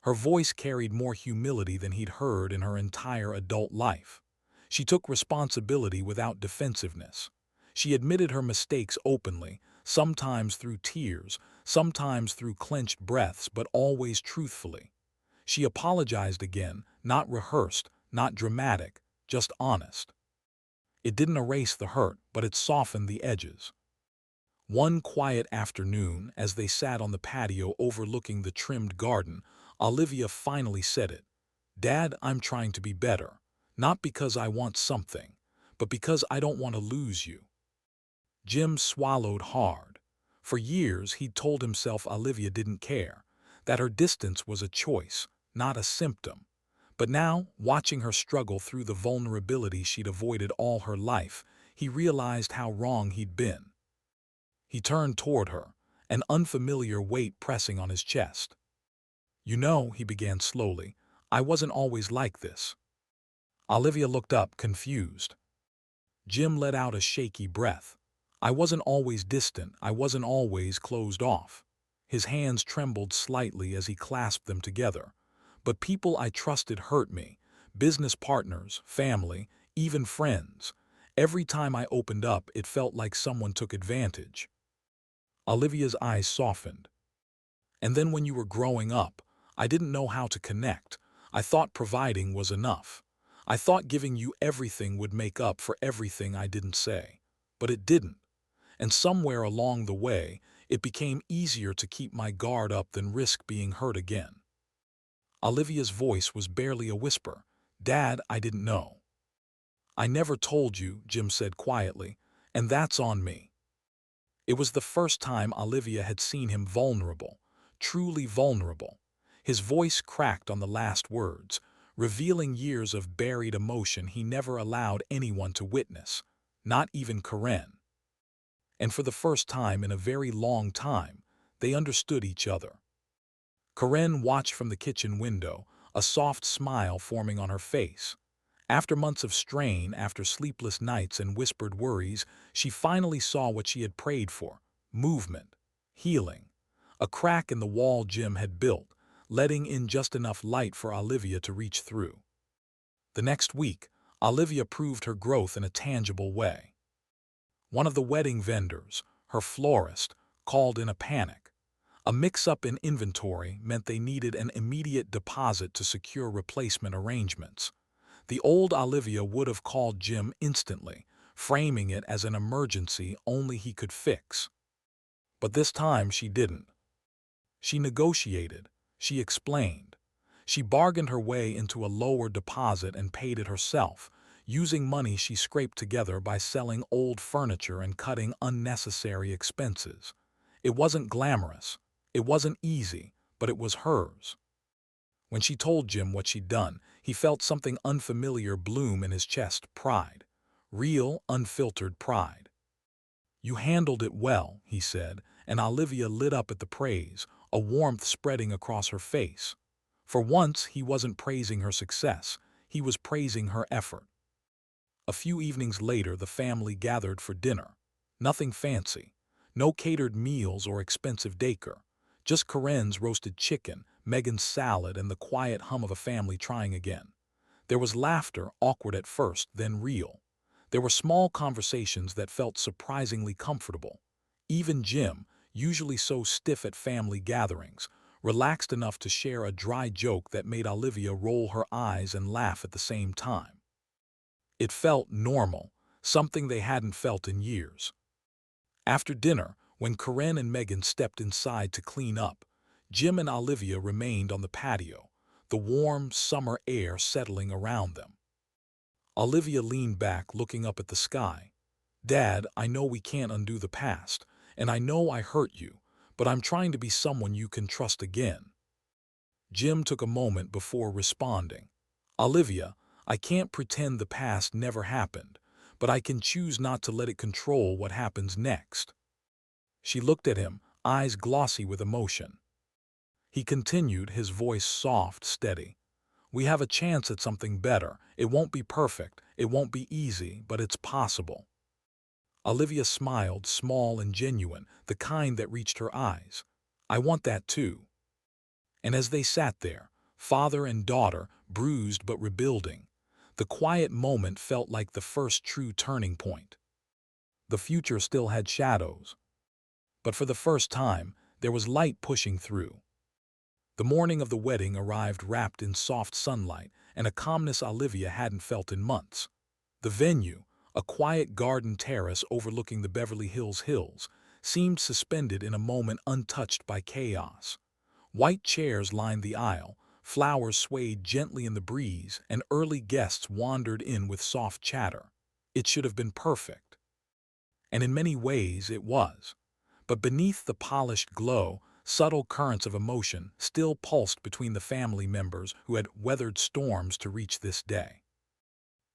Her voice carried more humility than he'd heard in her entire adult life. She took responsibility without defensiveness. She admitted her mistakes openly, sometimes through tears, sometimes through clenched breaths, but always truthfully. She apologized again, not rehearsed, not dramatic, just honest. It didn't erase the hurt, but it softened the edges. One quiet afternoon, as they sat on the patio overlooking the trimmed garden, Olivia finally said it. "Dad, I'm trying to be better. Not because I want something, but because I don't want to lose you." Jim swallowed hard. For years, he'd told himself Olivia didn't care, that her distance was a choice, not a symptom. But now, watching her struggle through the vulnerability she'd avoided all her life, he realized how wrong he'd been. He turned toward her, an unfamiliar weight pressing on his chest. "You know," he began slowly, "I wasn't always like this." Olivia looked up, confused. Jim let out a shaky breath. "I wasn't always distant. I wasn't always closed off." His hands trembled slightly as he clasped them together. "But people I trusted hurt me. Business partners, family, even friends. Every time I opened up, it felt like someone took advantage." Olivia's eyes softened. "And then when you were growing up, I didn't know how to connect. I thought providing was enough. I thought giving you everything would make up for everything I didn't say. But it didn't. And somewhere along the way, it became easier to keep my guard up than risk being hurt again." Olivia's voice was barely a whisper. "Dad, I didn't know." "I never told you," Jim said quietly, "and that's on me." It was the first time Olivia had seen him vulnerable, truly vulnerable. His voice cracked on the last words, revealing years of buried emotion he never allowed anyone to witness, not even Karen. And for the first time in a very long time, they understood each other. Karen watched from the kitchen window, a soft smile forming on her face. After months of strain, after sleepless nights and whispered worries, she finally saw what she had prayed for: movement, healing. A crack in the wall Jim had built, letting in just enough light for Olivia to reach through. The next week, Olivia proved her growth in a tangible way. One of the wedding vendors, her florist, called in a panic. A mix-up in inventory meant they needed an immediate deposit to secure replacement arrangements. The old Olivia would have called Jim instantly, framing it as an emergency only he could fix. But this time she didn't. She negotiated. She explained. She bargained her way into a lower deposit and paid it herself, using money she scraped together by selling old furniture and cutting unnecessary expenses. It wasn't glamorous. It wasn't easy, but it was hers. When she told Jim what she'd done, he felt something unfamiliar bloom in his chest: pride. Real, unfiltered pride. "You handled it well," he said, and Olivia lit up at the praise, a warmth spreading across her face. For once, he wasn't praising her success, he was praising her effort. A few evenings later, the family gathered for dinner. Nothing fancy. No catered meals or expensive decor. Just Corinne's roasted chicken, Megan's salad, and the quiet hum of a family trying again. There was laughter, awkward at first, then real. There were small conversations that felt surprisingly comfortable. Even Jim, usually so stiff at family gatherings, relaxed enough to share a dry joke that made Olivia roll her eyes and laugh at the same time. It felt normal, something they hadn't felt in years. After dinner, when Corinne and Megan stepped inside to clean up, Jim and Olivia remained on the patio, the warm summer air settling around them. Olivia leaned back, looking up at the sky. "Dad, I know we can't undo the past, and I know I hurt you, but I'm trying to be someone you can trust again." Jim took a moment before responding. "Olivia, I can't pretend the past never happened, but I can choose not to let it control what happens next." She looked at him, eyes glossy with emotion. He continued, his voice soft, steady. "We have a chance at something better. It won't be perfect, it won't be easy, but it's possible." Olivia smiled, small and genuine, the kind that reached her eyes. "I want that too." And as they sat there, father and daughter, bruised but rebuilding, the quiet moment felt like the first true turning point. The future still had shadows, but for the first time, there was light pushing through. The morning of the wedding arrived wrapped in soft sunlight and a calmness Olivia hadn't felt in months. The venue, a quiet garden terrace overlooking the Beverly Hills, seemed suspended in a moment untouched by chaos. White chairs lined the aisle, flowers swayed gently in the breeze, and early guests wandered in with soft chatter. It should have been perfect. And in many ways it was. But beneath the polished glow, subtle currents of emotion still pulsed between the family members who had weathered storms to reach this day.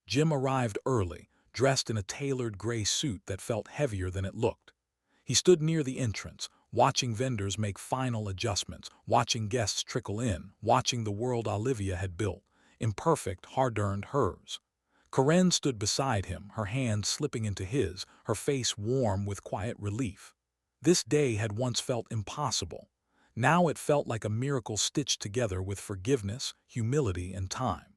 Jim arrived early, dressed in a tailored gray suit that felt heavier than it looked. He stood near the entrance, watching vendors make final adjustments, watching guests trickle in, watching the world Olivia had built, imperfect, hard-earned hers. Corinne stood beside him, her hand slipping into his, her face warm with quiet relief. This day had once felt impossible. Now it felt like a miracle stitched together with forgiveness, humility, and time.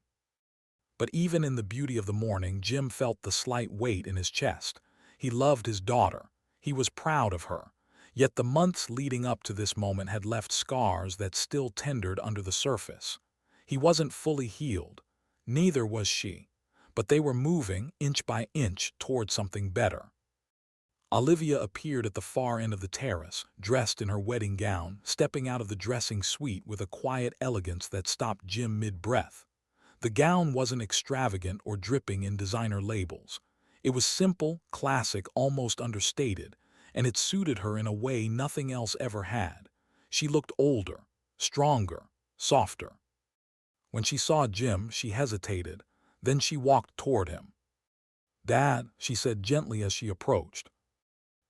But even in the beauty of the morning, Jim felt the slight weight in his chest. He loved his daughter. He was proud of her. Yet the months leading up to this moment had left scars that still tendered under the surface. He wasn't fully healed. Neither was she. But they were moving, inch by inch, toward something better. Olivia appeared at the far end of the terrace, dressed in her wedding gown, stepping out of the dressing suite with a quiet elegance that stopped Jim mid-breath. The gown wasn't extravagant or dripping in designer labels. It was simple, classic, almost understated, and it suited her in a way nothing else ever had. She looked older, stronger, softer. When she saw Jim, she hesitated, then she walked toward him. "Dad," she said gently as she approached.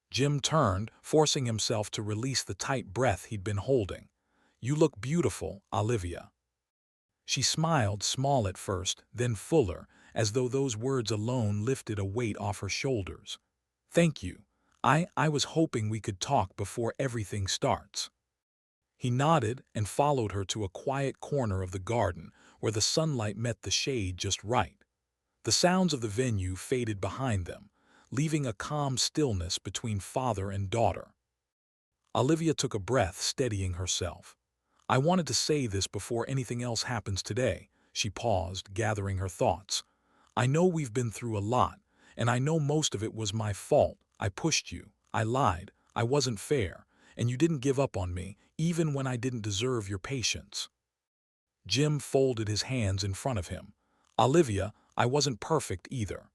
Jim turned, forcing himself to release the tight breath he'd been holding. "You look beautiful, Olivia." She smiled, small at first, then fuller, as though those words alone lifted a weight off her shoulders. "Thank you. I was hoping we could talk before everything starts." He nodded and followed her to a quiet corner of the garden where the sunlight met the shade just right. The sounds of the venue faded behind them, leaving a calm stillness between father and daughter. Olivia took a breath, steadying herself. I wanted to say this before anything else happens today. She paused, gathering her thoughts. I know we've been through a lot, and I know most of it was my fault. I pushed you. I lied. I wasn't fair. And you didn't give up on me, even when I didn't deserve your patience. Jim folded his hands in front of him. Olivia, I wasn't perfect either.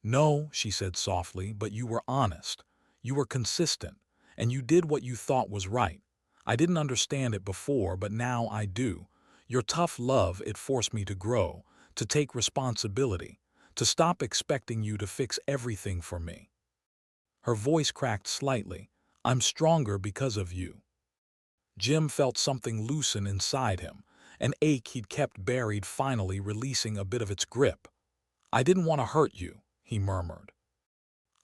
No, she said softly, but you were honest. You were consistent, and you did what you thought was right. I didn't understand it before, but now I do. Your tough love, it forced me to grow, to take responsibility, to stop expecting you to fix everything for me. Her voice cracked slightly. I'm stronger because of you. Jim felt something loosen inside him, an ache he'd kept buried finally releasing a bit of its grip. I didn't want to hurt you, he murmured.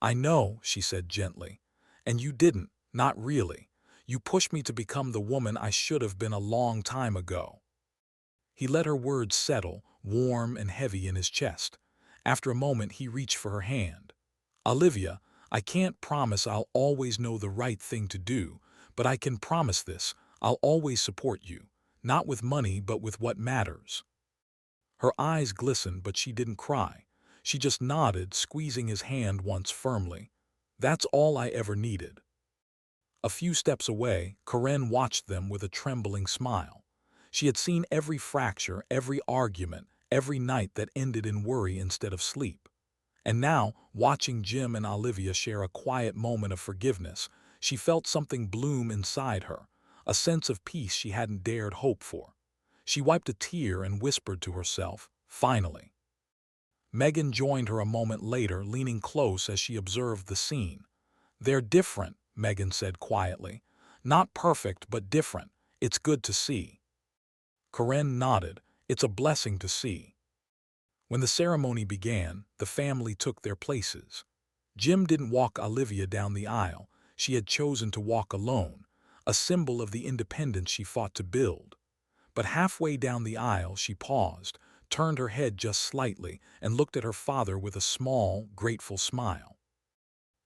I know, she said gently. And you didn't, not really. You pushed me to become the woman I should have been a long time ago. He let her words settle, warm and heavy in his chest. After a moment, he reached for her hand. Olivia, I can't promise I'll always know the right thing to do, but I can promise this, I'll always support you, not with money but with what matters. Her eyes glistened, but she didn't cry. She just nodded, squeezing his hand once firmly. That's all I ever needed. A few steps away, Karen watched them with a trembling smile. She had seen every fracture, every argument, every night that ended in worry instead of sleep. And now, watching Jim and Olivia share a quiet moment of forgiveness, she felt something bloom inside her, a sense of peace she hadn't dared hope for. She wiped a tear and whispered to herself, finally. Megan joined her a moment later, leaning close as she observed the scene. They're different, Megan said quietly. Not perfect, but different. It's good to see. Karen nodded. It's a blessing to see. When the ceremony began, the family took their places. Jim didn't walk Olivia down the aisle. She had chosen to walk alone, a symbol of the independence she fought to build. But halfway down the aisle, she paused, turned her head just slightly, and looked at her father with a small, grateful smile.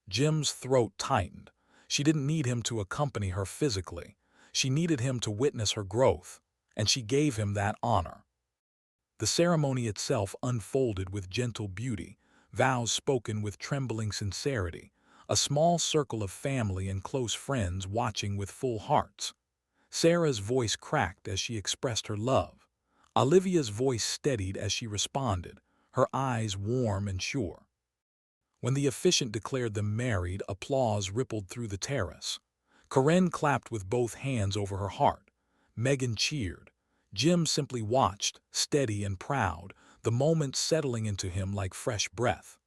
Jim's throat tightened. She didn't need him to accompany her physically. She needed him to witness her growth, and she gave him that honor. The ceremony itself unfolded with gentle beauty, vows spoken with trembling sincerity, a small circle of family and close friends watching with full hearts. Sarah's voice cracked as she expressed her love. Olivia's voice steadied as she responded, her eyes warm and sure. When the officiant declared them married, applause rippled through the terrace. Karen clapped with both hands over her heart. Megan cheered. Jim simply watched, steady and proud, the moment settling into him like fresh breath.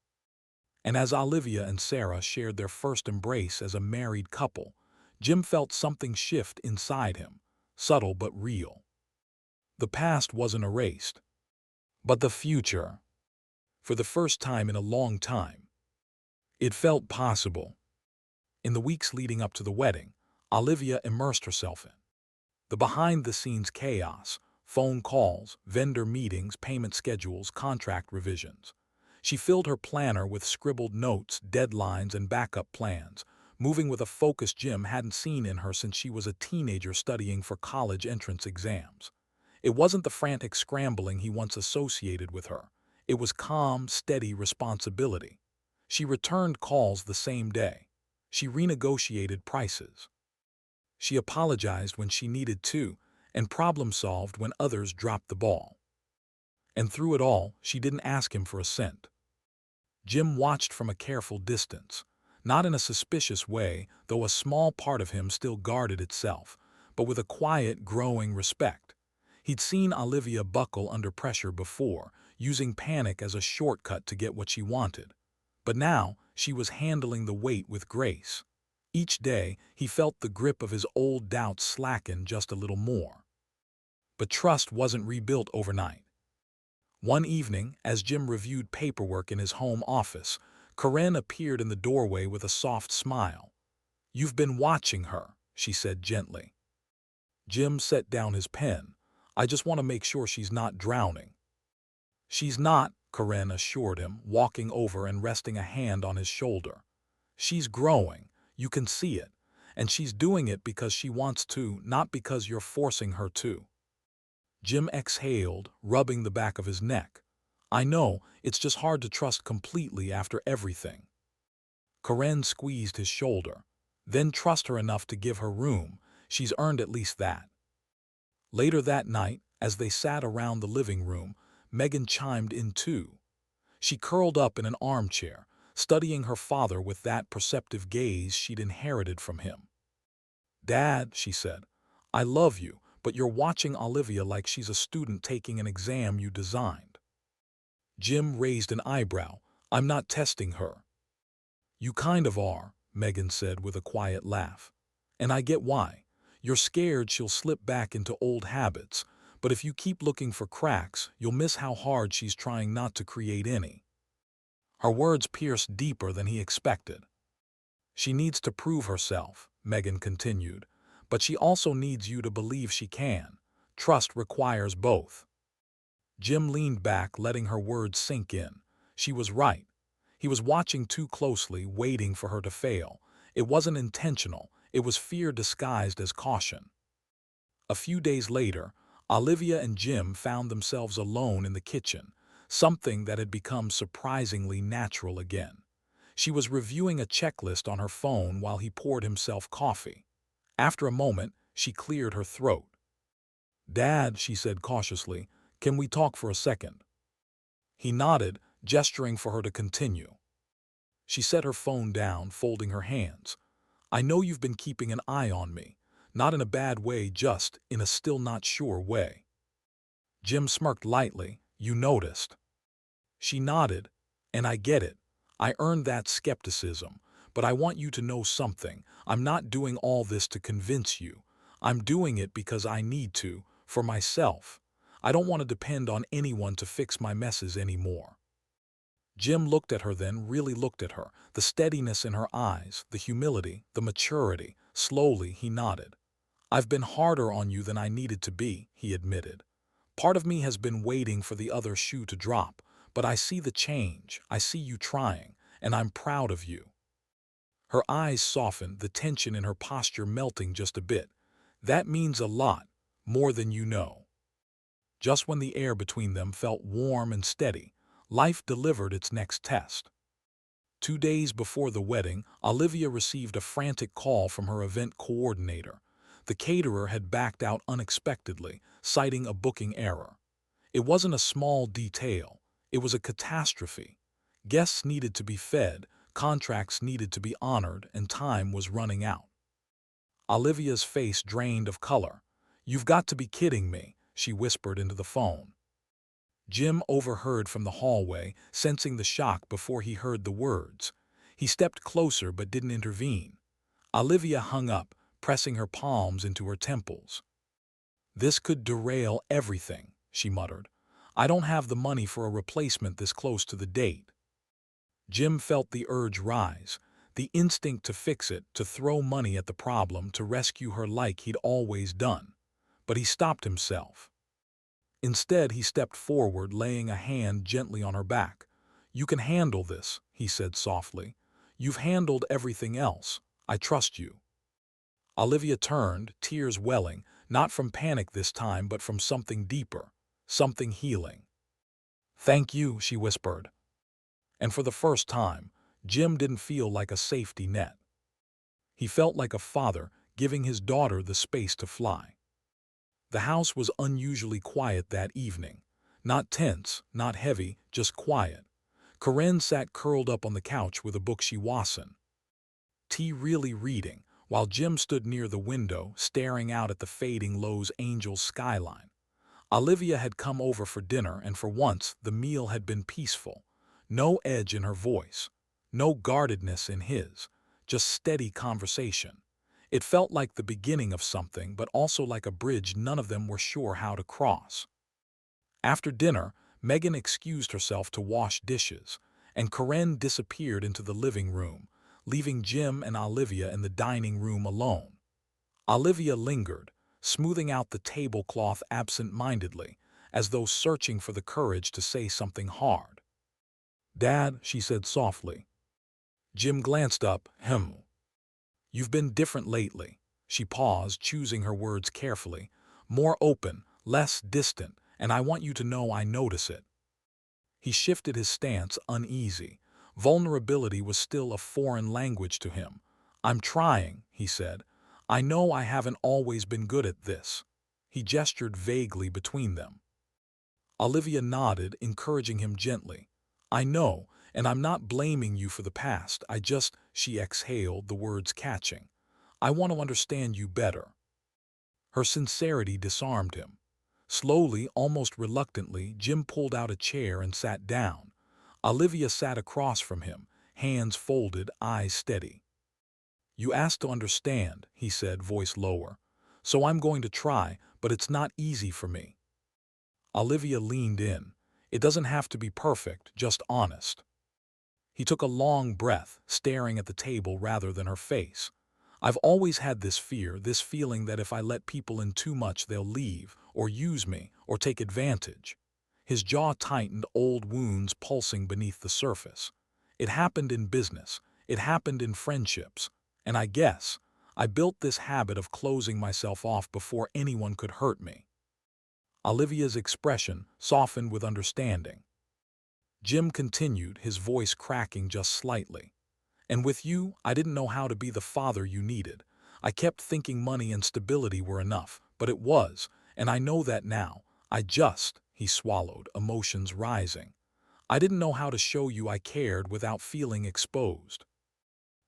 And as Olivia and Sarah shared their first embrace as a married couple, Jim felt something shift inside him, subtle but real. The past wasn't erased, but the future. For the first time in a long time, it felt possible. In the weeks leading up to the wedding, Olivia immersed herself in the behind-the-scenes chaos, phone calls, vendor meetings, payment schedules, contract revisions. She filled her planner with scribbled notes, deadlines, and backup plans, moving with a focus Jim hadn't seen in her since she was a teenager studying for college entrance exams. It wasn't the frantic scrambling he once associated with her. It was calm, steady responsibility. She returned calls the same day. She renegotiated prices. She apologized when she needed to, and problem-solved when others dropped the ball. And through it all, she didn't ask him for a cent. Jim watched from a careful distance, not in a suspicious way, though a small part of him still guarded itself, but with a quiet, growing respect. He'd seen Olivia buckle under pressure before, using panic as a shortcut to get what she wanted. But now, she was handling the weight with grace. Each day, he felt the grip of his old doubts slacken just a little more. But trust wasn't rebuilt overnight. One evening, as Jim reviewed paperwork in his home office, Karen appeared in the doorway with a soft smile. "You've been watching her," she said gently. Jim set down his pen. I just want to make sure she's not drowning. She's not, Karen assured him, walking over and resting a hand on his shoulder. She's growing. You can see it. And she's doing it because she wants to, not because you're forcing her to. Jim exhaled, rubbing the back of his neck. I know, it's just hard to trust completely after everything. Karen squeezed his shoulder. Then trust her enough to give her room. She's earned at least that. Later that night, as they sat around the living room, Megan chimed in too. She curled up in an armchair, studying her father with that perceptive gaze she'd inherited from him. Dad, she said, I love you, but you're watching Olivia like she's a student taking an exam you designed. Jim raised an eyebrow. I'm not testing her. You kind of are, Megan said with a quiet laugh. And I get why. You're scared she'll slip back into old habits, but if you keep looking for cracks, you'll miss how hard she's trying not to create any. Her words pierced deeper than he expected. She needs to prove herself, Megan continued, but she also needs you to believe she can. Trust requires both. Jim leaned back, letting her words sink in. She was right. He was watching too closely, waiting for her to fail. It wasn't intentional. It was fear disguised as caution. A few days later, Olivia and Jim found themselves alone in the kitchen, something that had become surprisingly natural again. She was reviewing a checklist on her phone while he poured himself coffee. After a moment, she cleared her throat. Dad, she said cautiously, can we talk for a second? He nodded, gesturing for her to continue. She set her phone down, folding her hands. I know you've been keeping an eye on me. Not in a bad way, just in a still not sure way. Jim smirked lightly. You noticed. She nodded. And I get it. I earned that skepticism. But I want you to know something. I'm not doing all this to convince you. I'm doing it because I need to, for myself. I don't want to depend on anyone to fix my messes anymore. Jim looked at her then, really looked at her, the steadiness in her eyes, the humility, the maturity. Slowly, he nodded. I've been harder on you than I needed to be, he admitted. Part of me has been waiting for the other shoe to drop, but I see the change, I see you trying, and I'm proud of you. Her eyes softened, the tension in her posture melting just a bit. That means a lot, more than you know. Just when the air between them felt warm and steady, life delivered its next test. 2 days before the wedding, Olivia received a frantic call from her event coordinator. The caterer had backed out unexpectedly, citing a booking error. It wasn't a small detail. It was a catastrophe. Guests needed to be fed, contracts needed to be honored, and time was running out. Olivia's face drained of color. You've got to be kidding me, she whispered into the phone. Jim overheard from the hallway, sensing the shock before he heard the words. He stepped closer but didn't intervene. Olivia hung up, pressing her palms into her temples. This could derail everything, she muttered. I don't have the money for a replacement this close to the date. Jim felt the urge rise, the instinct to fix it, to throw money at the problem, to rescue her like he'd always done. But he stopped himself. Instead, he stepped forward, laying a hand gently on her back. You can handle this, he said softly. You've handled everything else. I trust you. Olivia turned, tears welling, not from panic this time, but from something deeper, something healing. Thank you, she whispered. And for the first time, Jim didn't feel like a safety net. He felt like a father giving his daughter the space to fly. The house was unusually quiet that evening. Not tense, not heavy, just quiet. Karen sat curled up on the couch with a book she wasn't. Tea really reading, while Jim stood near the window, staring out at the fading Los Angeles skyline. Olivia had come over for dinner, and for once the meal had been peaceful. No edge in her voice, no guardedness in his, just steady conversation. It felt like the beginning of something, but also like a bridge none of them were sure how to cross. After dinner, Megan excused herself to wash dishes, and Karen disappeared into the living room, leaving Jim and Olivia in the dining room alone. Olivia lingered, smoothing out the tablecloth absent-mindedly, as though searching for the courage to say something hard. "Dad," she said softly. Jim glanced up. You've been different lately." She paused, choosing her words carefully. "More open, less distant, and I want you to know I notice it." He shifted his stance, uneasy. Vulnerability was still a foreign language to him. "I'm trying," he said. "I know I haven't always been good at this." He gestured vaguely between them. Olivia nodded, encouraging him gently. "I know, and I'm not blaming you for the past. She exhaled, the words catching. "I want to understand you better." Her sincerity disarmed him. Slowly, almost reluctantly, Jim pulled out a chair and sat down. Olivia sat across from him, hands folded, eyes steady. "You asked to understand," he said, voice lower. "So I'm going to try, but it's not easy for me." Olivia leaned in. "It doesn't have to be perfect, just honest." He took a long breath, staring at the table rather than her face. "I've always had this fear, this feeling that if I let people in too much they'll leave, or use me, or take advantage." His jaw tightened, old wounds pulsing beneath the surface. "It happened in business. It happened in friendships. And I guess I built this habit of closing myself off before anyone could hurt me." Olivia's expression softened with understanding. Jim continued, his voice cracking just slightly. "And with you, I didn't know how to be the father you needed. I kept thinking money and stability were enough, but it was, and I know that now. He swallowed, emotions rising. "I didn't know how to show you I cared without feeling exposed."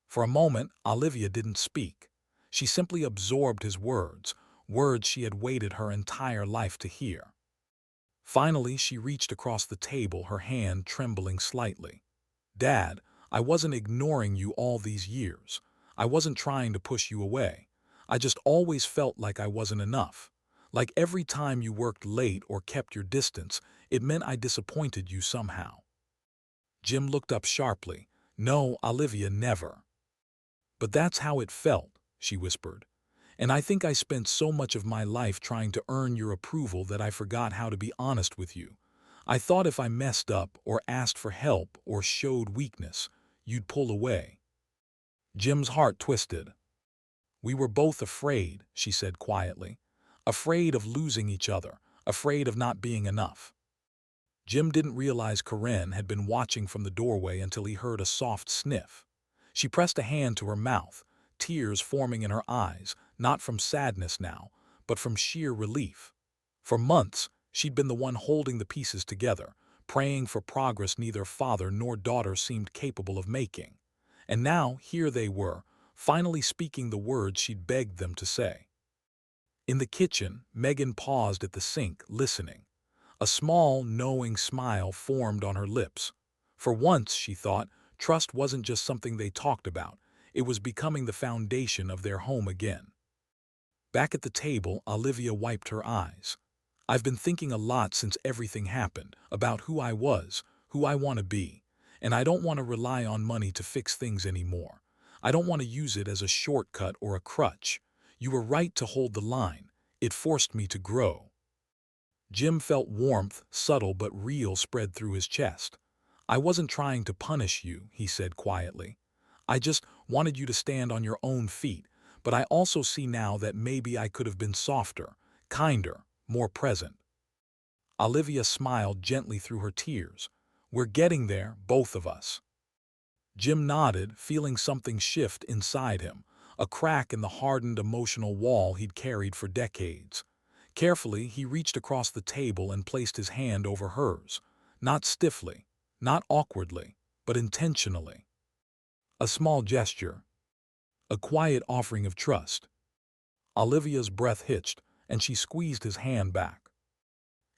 For a moment, Olivia didn't speak. She simply absorbed his words, words she had waited her entire life to hear. Finally, she reached across the table, her hand trembling slightly. "Dad, I wasn't ignoring you all these years. I wasn't trying to push you away. I just always felt like I wasn't enough. Like every time you worked late or kept your distance, it meant I disappointed you somehow." Jim looked up sharply. "No, Olivia, never." "But that's how it felt," she whispered. "And I think I spent so much of my life trying to earn your approval that I forgot how to be honest with you. I thought if I messed up or asked for help or showed weakness, you'd pull away." Jim's heart twisted. "We were both afraid," she said quietly. "Afraid of losing each other, afraid of not being enough." Jim didn't realize Karen had been watching from the doorway until he heard a soft sniff. She pressed a hand to her mouth, tears forming in her eyes, not from sadness now, but from sheer relief. For months, she'd been the one holding the pieces together, praying for progress neither father nor daughter seemed capable of making. And now, here they were, finally speaking the words she'd begged them to say. In the kitchen, Megan paused at the sink, listening. A small, knowing smile formed on her lips. For once, she thought, trust wasn't just something they talked about. It was becoming the foundation of their home again. Back at the table, Olivia wiped her eyes. "I've been thinking a lot since everything happened, about who I was, who I want to be. And I don't want to rely on money to fix things anymore. I don't want to use it as a shortcut or a crutch. You were right to hold the line. It forced me to grow." Jim felt warmth, subtle but real, spread through his chest. "I wasn't trying to punish you," he said quietly. "I just wanted you to stand on your own feet, but I also see now that maybe I could have been softer, kinder, more present." Olivia smiled gently through her tears. "We're getting there, both of us." Jim nodded, feeling something shift inside him, a crack in the hardened emotional wall he'd carried for decades. Carefully, he reached across the table and placed his hand over hers, not stiffly, not awkwardly, but intentionally. A small gesture, a quiet offering of trust. Olivia's breath hitched, and she squeezed his hand back.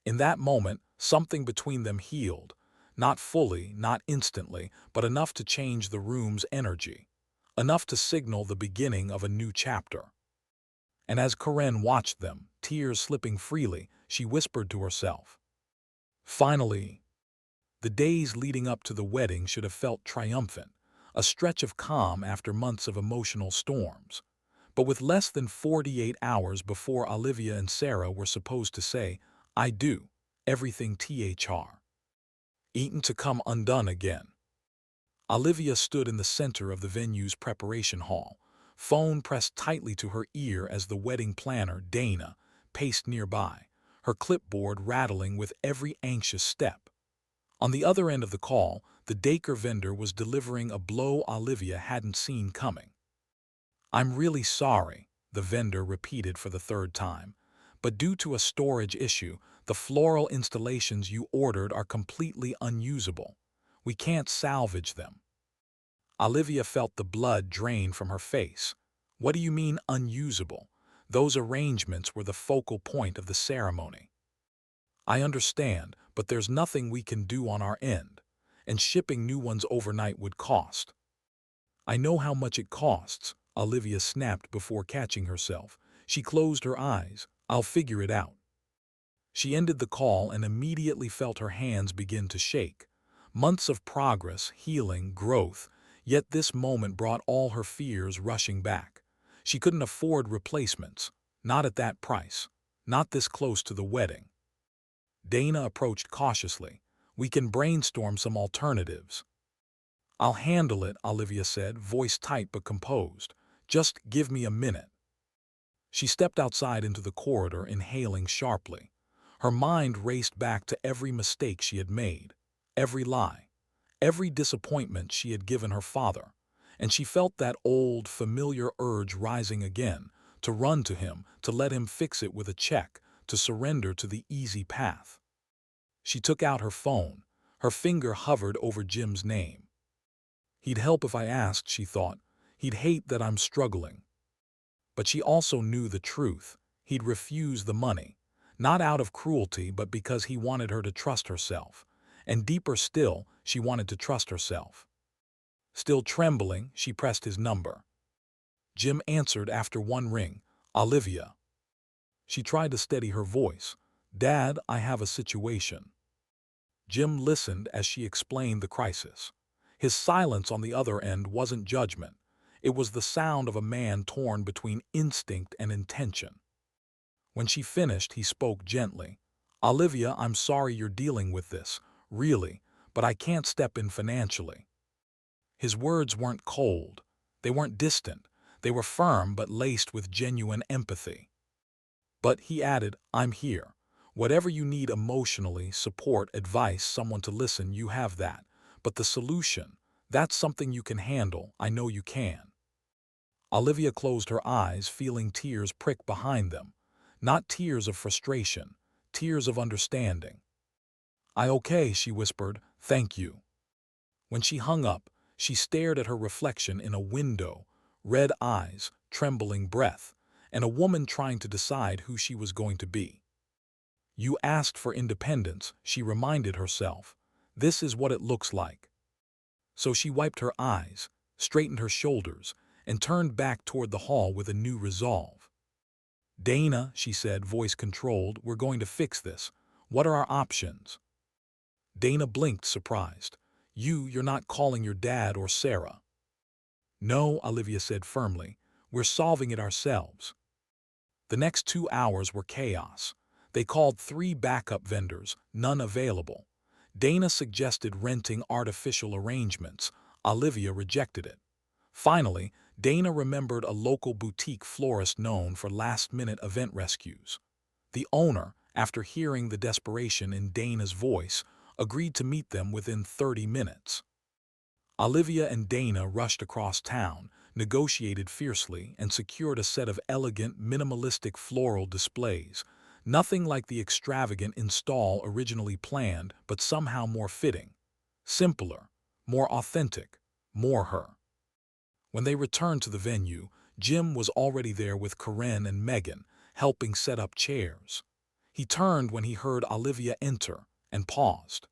In that moment, something between them healed, not fully, not instantly, but enough to change the room's energy, enough to signal the beginning of a new chapter. And as Karen watched them, tears slipping freely, she whispered to herself, "Finally." The days leading up to the wedding should have felt triumphant, a stretch of calm after months of emotional storms. But with less than 48 hours before Olivia and Sarah were supposed to say, "I do," everything thr. Eaten to come undone again. Olivia stood in the center of the venue's preparation hall, phone pressed tightly to her ear as the wedding planner, Dana, paced nearby, her clipboard rattling with every anxious step. On the other end of the call, the Dacre vendor was delivering a blow Olivia hadn't seen coming. "I'm really sorry," the vendor repeated for the third time, "but due to a storage issue, the floral installations you ordered are completely unusable. We can't salvage them." Olivia felt the blood drain from her face. "What do you mean unusable? Those arrangements were the focal point of the ceremony." "I understand, but there's nothing we can do on our end, and shipping new ones overnight would cost." "I know how much it costs," Olivia snapped before catching herself. She closed her eyes. "I'll figure it out." She ended the call and immediately felt her hands begin to shake. Months of progress, healing, growth, yet this moment brought all her fears rushing back. She couldn't afford replacements, not at that price, not this close to the wedding. Dana approached cautiously. "We can brainstorm some alternatives." "I'll handle it," Olivia said, voice tight but composed. "Just give me a minute." She stepped outside into the corridor, inhaling sharply. Her mind raced back to every mistake she had made, every lie, every disappointment she had given her father, and she felt that old, familiar urge rising again, to run to him, to let him fix it with a check, to surrender to the easy path. She took out her phone. Her finger hovered over Jim's name. "He'd help if I asked," she thought. "He'd hate that I'm struggling." But she also knew the truth. He'd refuse the money, not out of cruelty, but because he wanted her to trust herself. And deeper still, she wanted to trust herself. Still trembling, she pressed his number. Jim answered after one ring. "Olivia." She tried to steady her voice. "Dad, I have a situation." Jim listened as she explained the crisis. His silence on the other end wasn't judgment. It was the sound of a man torn between instinct and intention. When she finished, he spoke gently. "Olivia, I'm sorry you're dealing with this, really, but I can't step in financially." His words weren't cold. They weren't distant. They were firm but laced with genuine empathy. "But," he added, "I'm here. Whatever you need emotionally, support, advice, someone to listen, you have that. But the solution, that's something you can handle. I know you can." Olivia closed her eyes, feeling tears prick behind them. Not tears of frustration, tears of understanding. Okay," she whispered. "Thank you." When she hung up, she stared at her reflection in a window, red eyes, trembling breath, and a woman trying to decide who she was going to be. "You asked for independence," she reminded herself. "This is what it looks like." So she wiped her eyes, straightened her shoulders, and turned back toward the hall with a new resolve. "Dana," she said, voice controlled, "we're going to fix this. What are our options?" Dana blinked, surprised. You're not calling your dad or Sarah." "No," Olivia said firmly. "We're solving it ourselves." The next 2 hours were chaos. They called 3 backup vendors, none available. Dana suggested renting artificial arrangements. Olivia rejected it. Finally, Dana remembered a local boutique florist known for last-minute event rescues. The owner, after hearing the desperation in Dana's voice, agreed to meet them within 30 minutes. Olivia and Dana rushed across town, negotiated fiercely, and secured a set of elegant, minimalistic floral displays. Nothing like the extravagant install originally planned, but somehow more fitting. Simpler, more authentic, more her. When they returned to the venue, Jim was already there with Corinne and Megan, helping set up chairs. He turned when he heard Olivia enter and paused.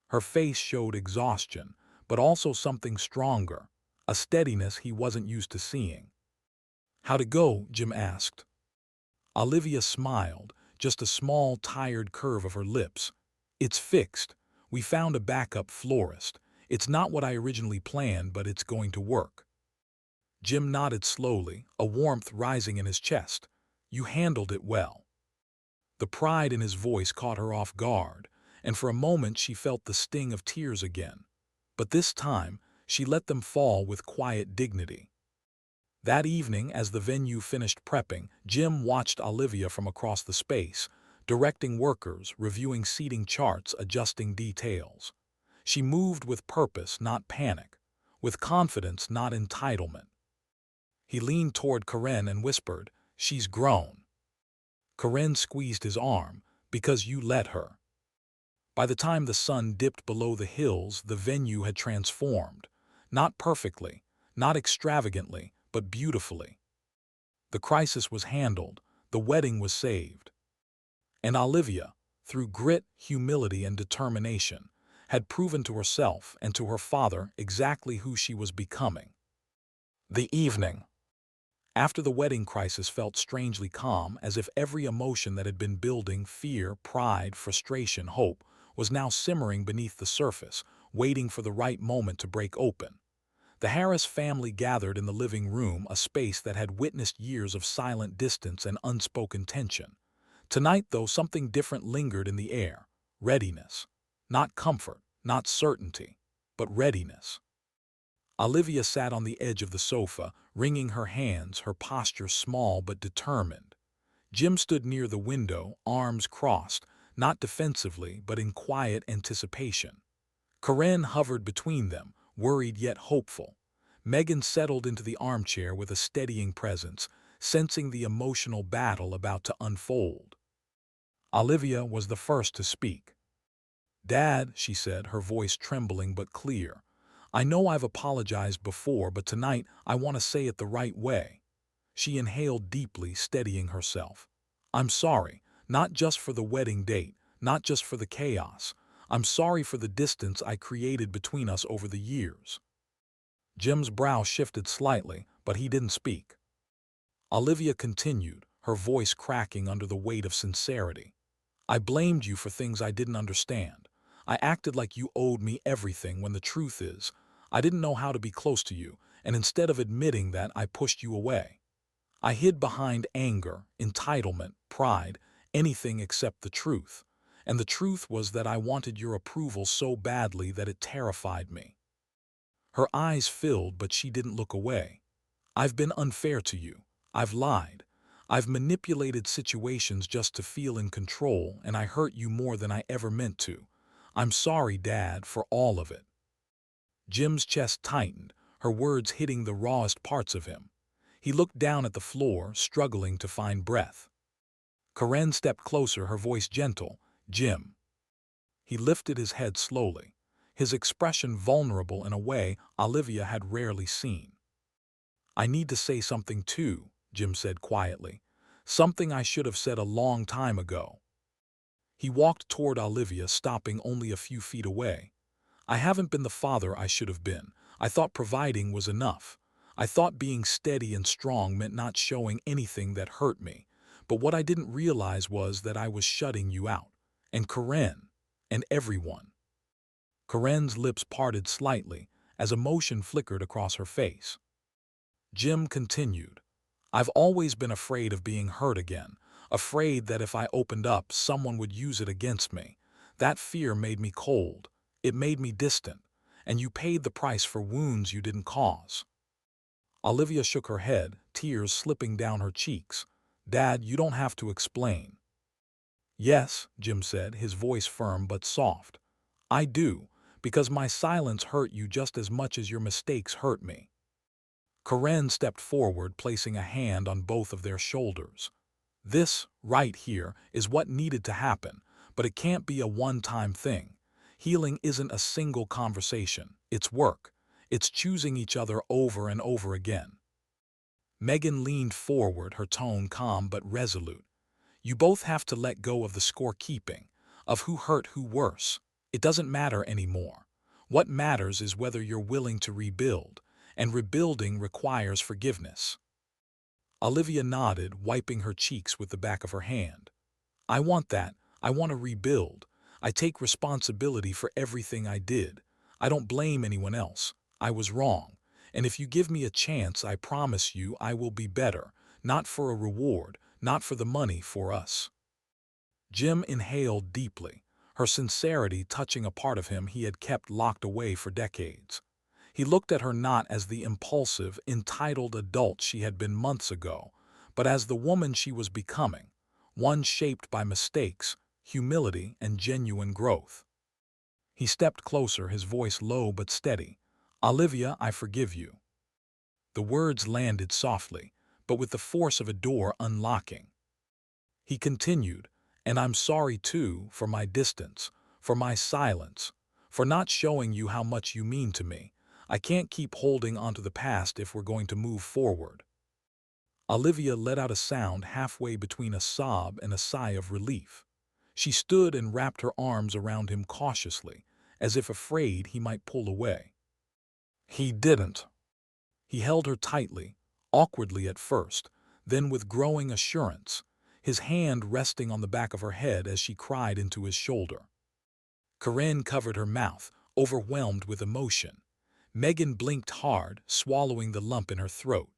Her face showed exhaustion, but also something stronger, a steadiness he wasn't used to seeing. "How'd it go?" Jim asked. Olivia smiled, just a small, tired curve of her lips. "It's fixed. We found a backup florist. It's not what I originally planned, but it's going to work." Jim nodded slowly, a warmth rising in his chest. You handled it well. The pride in his voice caught her off guard, and for a moment she felt the sting of tears again. But this time, she let them fall with quiet dignity. That evening, as the venue finished prepping, Jim watched Olivia from across the space, directing workers, reviewing seating charts, adjusting details. She moved with purpose, not panic, with confidence, not entitlement. He leaned toward Karen and whispered, "She's grown." Karen squeezed his arm, "Because you let her." By the time the sun dipped below the hills, the venue had transformed. Not perfectly, not extravagantly, but beautifully. The crisis was handled, the wedding was saved. And Olivia, through grit, humility, and determination, had proven to herself and to her father exactly who she was becoming. The evening after the wedding crisis felt strangely calm, as if every emotion that had been building, fear, pride, frustration, hope, was now simmering beneath the surface, waiting for the right moment to break open. The Harris family gathered in the living room, a space that had witnessed years of silent distance and unspoken tension. Tonight, though, something different lingered in the air. Readiness. Not comfort, not certainty, but readiness. Olivia sat on the edge of the sofa, wringing her hands, her posture small but determined. Jim stood near the window, arms crossed, not defensively but in quiet anticipation. Karen hovered between them, worried yet hopeful. Megan settled into the armchair with a steadying presence, sensing the emotional battle about to unfold. Olivia was the first to speak. "Dad," she said, her voice trembling but clear, "I know I've apologized before, but tonight I want to say it the right way." She inhaled deeply, steadying herself. "I'm sorry, not just for the wedding date, not just for the chaos. I'm sorry for the distance I created between us over the years." Jim's brow shifted slightly, but he didn't speak. Olivia continued, her voice cracking under the weight of sincerity. "I blamed you for things I didn't understand. I acted like you owed me everything when the truth is, I didn't know how to be close to you, and instead of admitting that, I pushed you away. I hid behind anger, entitlement, pride, anything except the truth. And the truth was that I wanted your approval so badly that it terrified me." Her eyes filled, but she didn't look away. "I've been unfair to you. I've lied. I've manipulated situations just to feel in control, and I hurt you more than I ever meant to. I'm sorry, Dad, for all of it." Jim's chest tightened, her words hitting the rawest parts of him. He looked down at the floor, struggling to find breath. Karen stepped closer, her voice gentle. "Jim." He lifted his head slowly, his expression vulnerable in a way Olivia had rarely seen. "I need to say something too," Jim said quietly. "Something I should have said a long time ago." He walked toward Olivia, stopping only a few feet away. "I haven't been the father I should have been. I thought providing was enough. I thought being steady and strong meant not showing anything that hurt me. But what I didn't realize was that I was shutting you out. And Karen. And everyone." Karen's lips parted slightly as emotion flickered across her face. Jim continued, "I've always been afraid of being hurt again, afraid that if I opened up, someone would use it against me. That fear made me cold. It made me distant. And you paid the price for wounds you didn't cause." Olivia shook her head, tears slipping down her cheeks. "Dad, you don't have to explain." "Yes," Jim said, his voice firm but soft. "I do, because my silence hurt you just as much as your mistakes hurt me." Karen stepped forward, placing a hand on both of their shoulders. "This, right here, is what needed to happen, but it can't be a one-time thing. Healing isn't a single conversation. It's work. It's choosing each other over and over again." Megan leaned forward, her tone calm but resolute. "You both have to let go of the scorekeeping, of who hurt who worse. It doesn't matter anymore. What matters is whether you're willing to rebuild, and rebuilding requires forgiveness." Olivia nodded, wiping her cheeks with the back of her hand. "I want that. I want to rebuild. I take responsibility for everything I did. I don't blame anyone else. I was wrong. And if you give me a chance, I promise you I will be better, not for a reward, not for the money, for us. Jim inhaled deeply, her sincerity touching a part of him he had kept locked away for decades. He looked at her not as the impulsive, entitled adult she had been months ago, but as the woman she was becoming, one shaped by mistakes, humility, and genuine growth. He stepped closer, his voice low but steady. "Olivia, I forgive you." The words landed softly, but with the force of a door unlocking. He continued, "And I'm sorry too, for my distance, for my silence, for not showing you how much you mean to me. I can't keep holding onto the past if we're going to move forward." Olivia let out a sound halfway between a sob and a sigh of relief. She stood and wrapped her arms around him cautiously, as if afraid he might pull away. He didn't. He held her tightly, awkwardly at first, then with growing assurance, his hand resting on the back of her head as she cried into his shoulder. Corinne covered her mouth, overwhelmed with emotion. Megan blinked hard, swallowing the lump in her throat.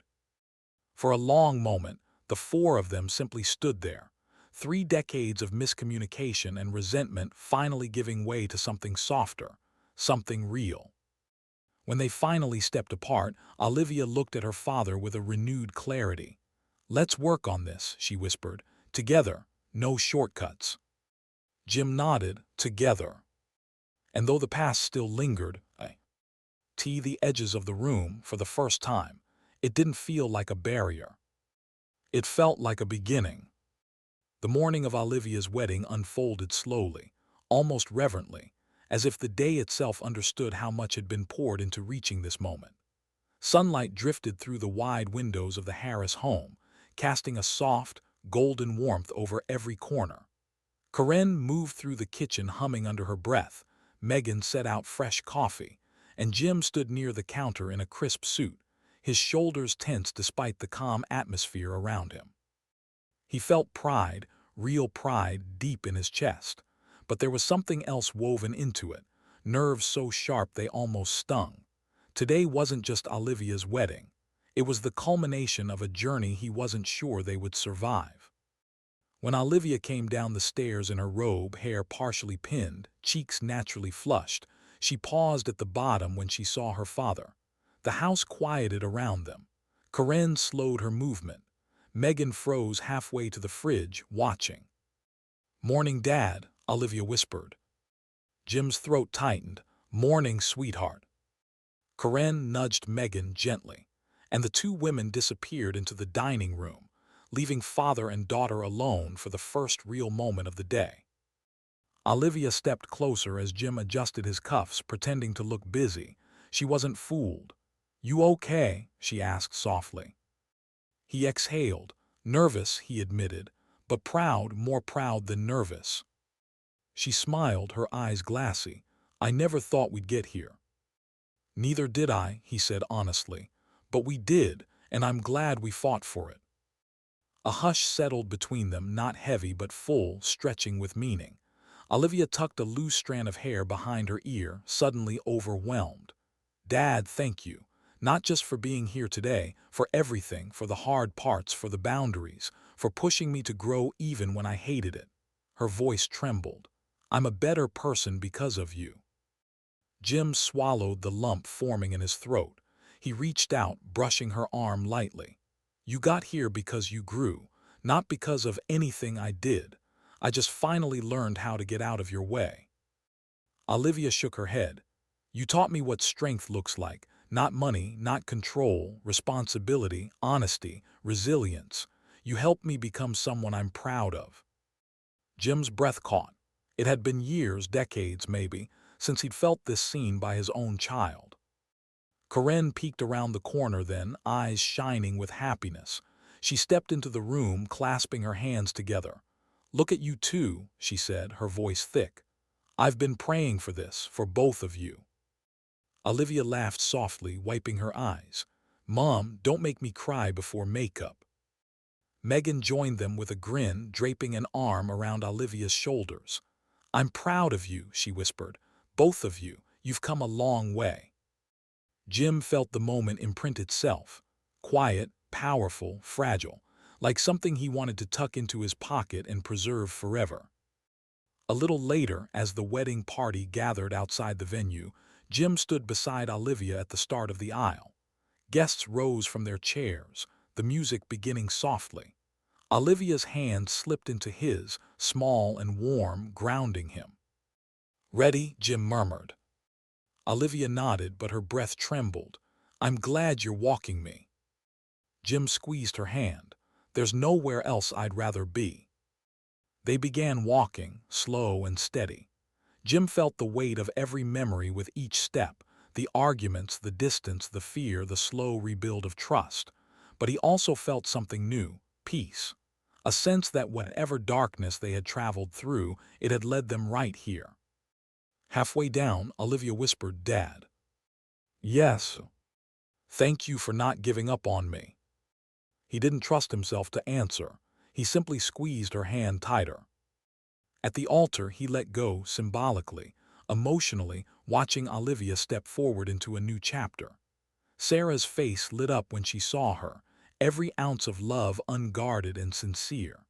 For a long moment, the four of them simply stood there, 3 decades of miscommunication and resentment finally giving way to something softer, something real. When they finally stepped apart, Olivia looked at her father with a renewed clarity. "Let's work on this," she whispered. "Together, no shortcuts." Jim nodded, "Together." And though the past still lingered, the edges of the room for the first time, it didn't feel like a barrier. It felt like a beginning. The morning of Olivia's wedding unfolded slowly, almost reverently, as if the day itself understood how much had been poured into reaching this moment. Sunlight drifted through the wide windows of the Harris home, casting a soft, golden warmth over every corner. Corinne moved through the kitchen humming under her breath, Megan set out fresh coffee, and Jim stood near the counter in a crisp suit, his shoulders tense despite the calm atmosphere around him. He felt pride, real pride, deep in his chest, but there was something else woven into it, nerves so sharp they almost stung. Today wasn't just Olivia's wedding. It was the culmination of a journey he wasn't sure they would survive. When Olivia came down the stairs in her robe, hair partially pinned, cheeks naturally flushed, she paused at the bottom when she saw her father. The house quieted around them. Corinne slowed her movement. Megan froze halfway to the fridge, watching. "Morning, Dad," Olivia whispered. Jim's throat tightened. "Morning, sweetheart." Corinne nudged Megan gently, and the two women disappeared into the dining room, leaving father and daughter alone for the first real moment of the day. Olivia stepped closer as Jim adjusted his cuffs, pretending to look busy. She wasn't fooled. "You okay?" she asked softly. He exhaled. "Nervous," he admitted, "but proud, more proud than nervous." She smiled, her eyes glassy. "I never thought we'd get here." "Neither did I," he said honestly. "But we did, and I'm glad we fought for it." A hush settled between them, not heavy but full, stretching with meaning. Olivia tucked a loose strand of hair behind her ear, suddenly overwhelmed. "Dad, thank you. Not just for being here today, for everything, for the hard parts, for the boundaries, for pushing me to grow even when I hated it." Her voice trembled. "I'm a better person because of you." Jim swallowed the lump forming in his throat. He reached out, brushing her arm lightly. "You got here because you grew, not because of anything I did. I just finally learned how to get out of your way." Olivia shook her head. "You taught me what strength looks like. Not money, not control, responsibility, honesty, resilience. You helped me become someone I'm proud of." Jim's breath caught. It had been years, decades maybe, since he'd felt this seen by his own child. Corinne peeked around the corner then, eyes shining with happiness. She stepped into the room, clasping her hands together. "Look at you two," she said, her voice thick. "I've been praying for this, for both of you." Olivia laughed softly, wiping her eyes. "Mom, don't make me cry before makeup." Megan joined them with a grin, draping an arm around Olivia's shoulders. "I'm proud of you," she whispered. "Both of you. You've come a long way." Jim felt the moment imprint itself. Quiet, powerful, fragile, like something he wanted to tuck into his pocket and preserve forever. A little later, as the wedding party gathered outside the venue, Jim stood beside Olivia at the start of the aisle. Guests rose from their chairs, the music beginning softly. Olivia's hand slipped into his, small and warm, grounding him. "Ready?" Jim murmured. Olivia nodded, but her breath trembled. "I'm glad you're walking me." Jim squeezed her hand. "There's nowhere else I'd rather be." They began walking, slow and steady. Jim felt the weight of every memory with each step, the arguments, the distance, the fear, the slow rebuild of trust. But he also felt something new, peace. A sense that whatever darkness they had traveled through, it had led them right here. Halfway down, Olivia whispered, "Dad." "Yes. Thank you for not giving up on me." He didn't trust himself to answer. He simply squeezed her hand tighter. At the altar, he let go symbolically, emotionally, watching Olivia step forward into a new chapter. Sarah's face lit up when she saw her, every ounce of love unguarded and sincere.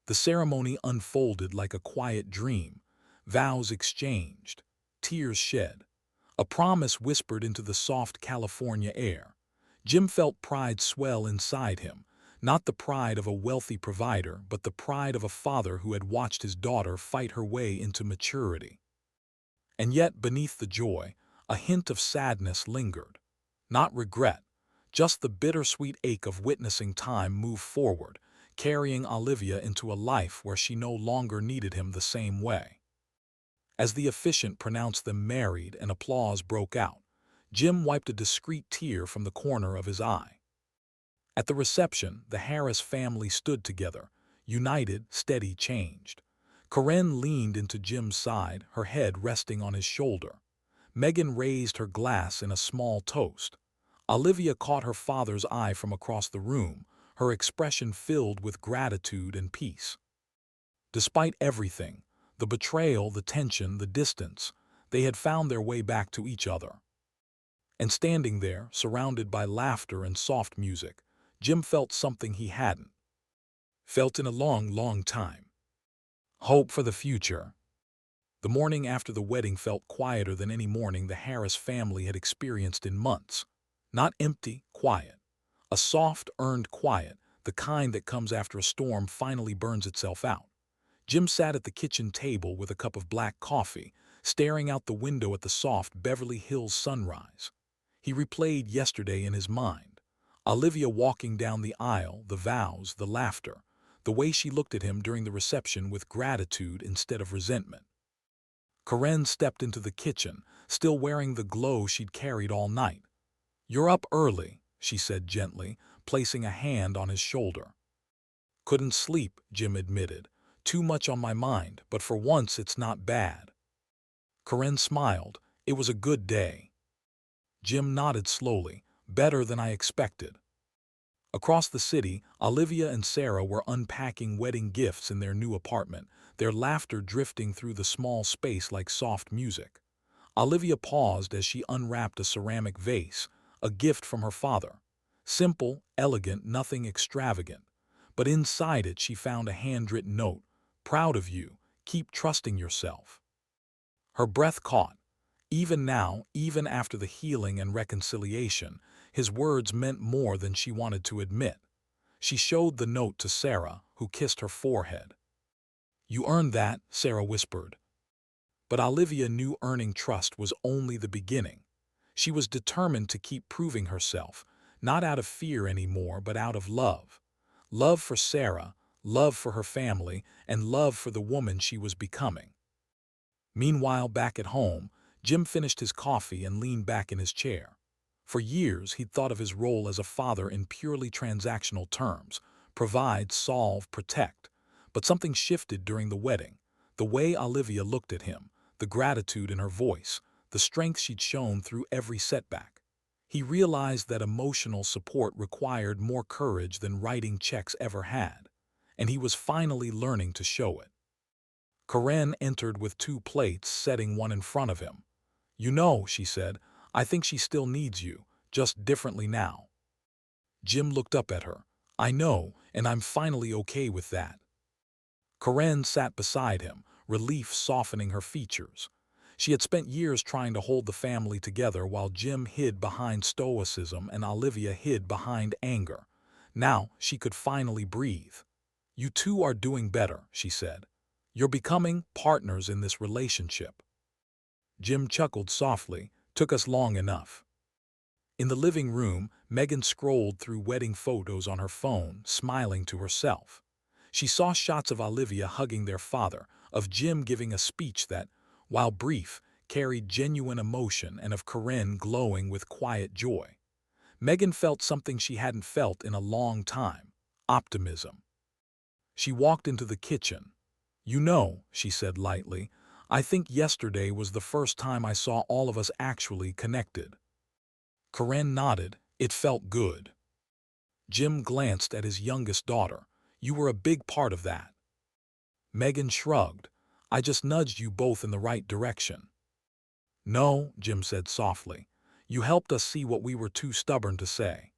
The ceremony unfolded like a quiet dream, vows exchanged, tears shed, a promise whispered into the soft California air. Jim felt pride swell inside him, not the pride of a wealthy provider, but the pride of a father who had watched his daughter fight her way into maturity. And yet, beneath the joy, a hint of sadness lingered. Not regret, just the bittersweet ache of witnessing time move forward, carrying Olivia into a life where she no longer needed him the same way. As the officiant pronounced them married and applause broke out, Jim wiped a discreet tear from the corner of his eye. At the reception, the Harris family stood together, united, steady, changed. Corinne leaned into Jim's side, her head resting on his shoulder. Megan raised her glass in a small toast. Olivia caught her father's eye from across the room, her expression filled with gratitude and peace. Despite everything, the betrayal, the tension, the distance, they had found their way back to each other. And standing there, surrounded by laughter and soft music, Jim felt something he hadn't felt in a long, long time. Hope for the future. The morning after the wedding felt quieter than any morning the Harris family had experienced in months. Not empty, quiet. A soft, earned quiet, the kind that comes after a storm finally burns itself out. Jim sat at the kitchen table with a cup of black coffee, staring out the window at the soft Beverly Hills sunrise. He replayed yesterday in his mind. Olivia walking down the aisle, the vows, the laughter, the way she looked at him during the reception with gratitude instead of resentment. Corinne stepped into the kitchen, still wearing the glow she'd carried all night. "You're up early," she said gently, placing a hand on his shoulder. "Couldn't sleep," Jim admitted. "Too much on my mind, but for once it's not bad." Corinne smiled. "It was a good day." Jim nodded slowly. "Better than I expected." Across the city, Olivia and Sarah were unpacking wedding gifts in their new apartment, their laughter drifting through the small space like soft music. Olivia paused as she unwrapped a ceramic vase, a gift from her father. Simple, elegant, nothing extravagant. But inside it she found a handwritten note. "Proud of you. Keep trusting yourself." Her breath caught. Even now, even after the healing and reconciliation, his words meant more than she wanted to admit. She showed the note to Sarah, who kissed her forehead. "You earned that," Sarah whispered. But Olivia knew earning trust was only the beginning. She was determined to keep proving herself, not out of fear anymore, but out of love. Love for Sarah, love for her family, and love for the woman she was becoming. Meanwhile, back at home, Jim finished his coffee and leaned back in his chair. For years, he'd thought of his role as a father in purely transactional terms: provide, solve, protect. But something shifted during the wedding. The way Olivia looked at him, the gratitude in her voice, the strength she'd shown through every setback. He realized that emotional support required more courage than writing checks ever had, and he was finally learning to show it. Corinne entered with two plates, setting one in front of him. "You know," she said, I think she still needs you, just differently now." Jim looked up at her. "I know, and I'm finally okay with that." Karen sat beside him, relief softening her features. She had spent years trying to hold the family together while Jim hid behind stoicism and Olivia hid behind anger. Now she could finally breathe. "You two are doing better," she said. "You're becoming partners in this relationship." Jim chuckled softly. "Took us long enough." In the living room, Megan scrolled through wedding photos on her phone, smiling to herself. She saw shots of Olivia hugging their father, of Jim giving a speech that, while brief, carried genuine emotion, and of Corinne glowing with quiet joy. Megan felt something she hadn't felt in a long time: optimism. She walked into the kitchen. "You know," she said lightly, "I think yesterday was the first time I saw all of us actually connected." Corinne nodded. It felt good. Jim glanced at his youngest daughter. "You were a big part of that." Megan shrugged. "I just nudged you both in the right direction." "No," Jim said softly. "You helped us see what we were too stubborn to say."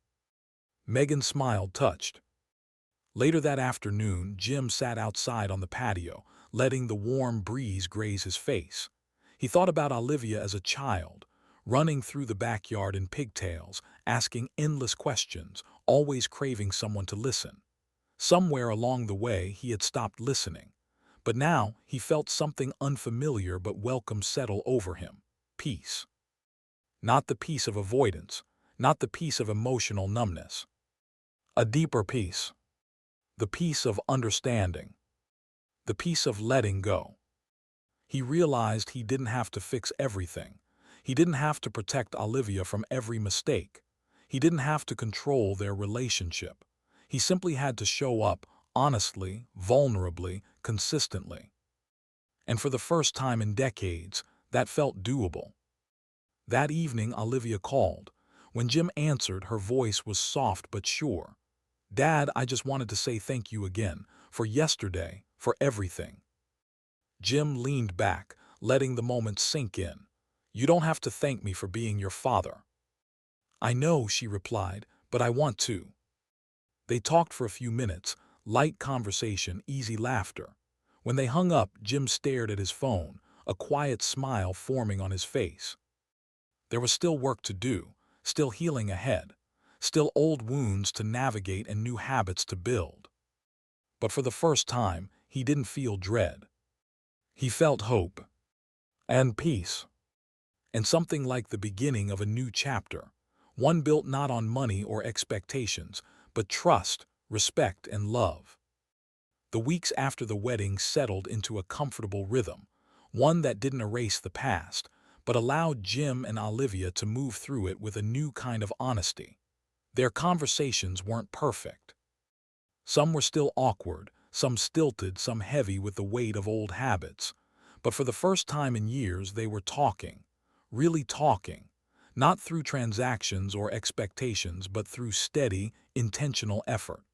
Megan smiled, touched. Later that afternoon, Jim sat outside on the patio, letting the warm breeze graze his face. He thought about Olivia as a child, running through the backyard in pigtails, asking endless questions, always craving someone to listen. Somewhere along the way, he had stopped listening. But now he felt something unfamiliar but welcome settle over him: peace. Not the peace of avoidance, not the peace of emotional numbness. A deeper peace. The peace of understanding. The peace of letting go. He realized he didn't have to fix everything. He didn't have to protect Olivia from every mistake. He didn't have to control their relationship. He simply had to show up, honestly, vulnerably, consistently. And for the first time in decades, that felt doable. That evening, Olivia called. When Jim answered, her voice was soft but sure. "Dad, I just wanted to say thank you again, for yesterday, for everything." Jim leaned back, letting the moment sink in. "You don't have to thank me for being your father." "I know," she replied, "but I want to." They talked for a few minutes, light conversation, easy laughter. When they hung up, Jim stared at his phone, a quiet smile forming on his face. There was still work to do, still healing ahead, still old wounds to navigate and new habits to build. But for the first time, he didn't feel dread. He felt hope and peace, and something like the beginning of a new chapter, one built not on money or expectations, but trust, respect, and love. The weeks after the wedding settled into a comfortable rhythm, one that didn't erase the past, but allowed Jim and Olivia to move through it with a new kind of honesty. Their conversations weren't perfect. Some were still awkward, some stilted, some heavy with the weight of old habits. But for the first time in years, they were talking, really talking, not through transactions or expectations, but through steady, intentional effort.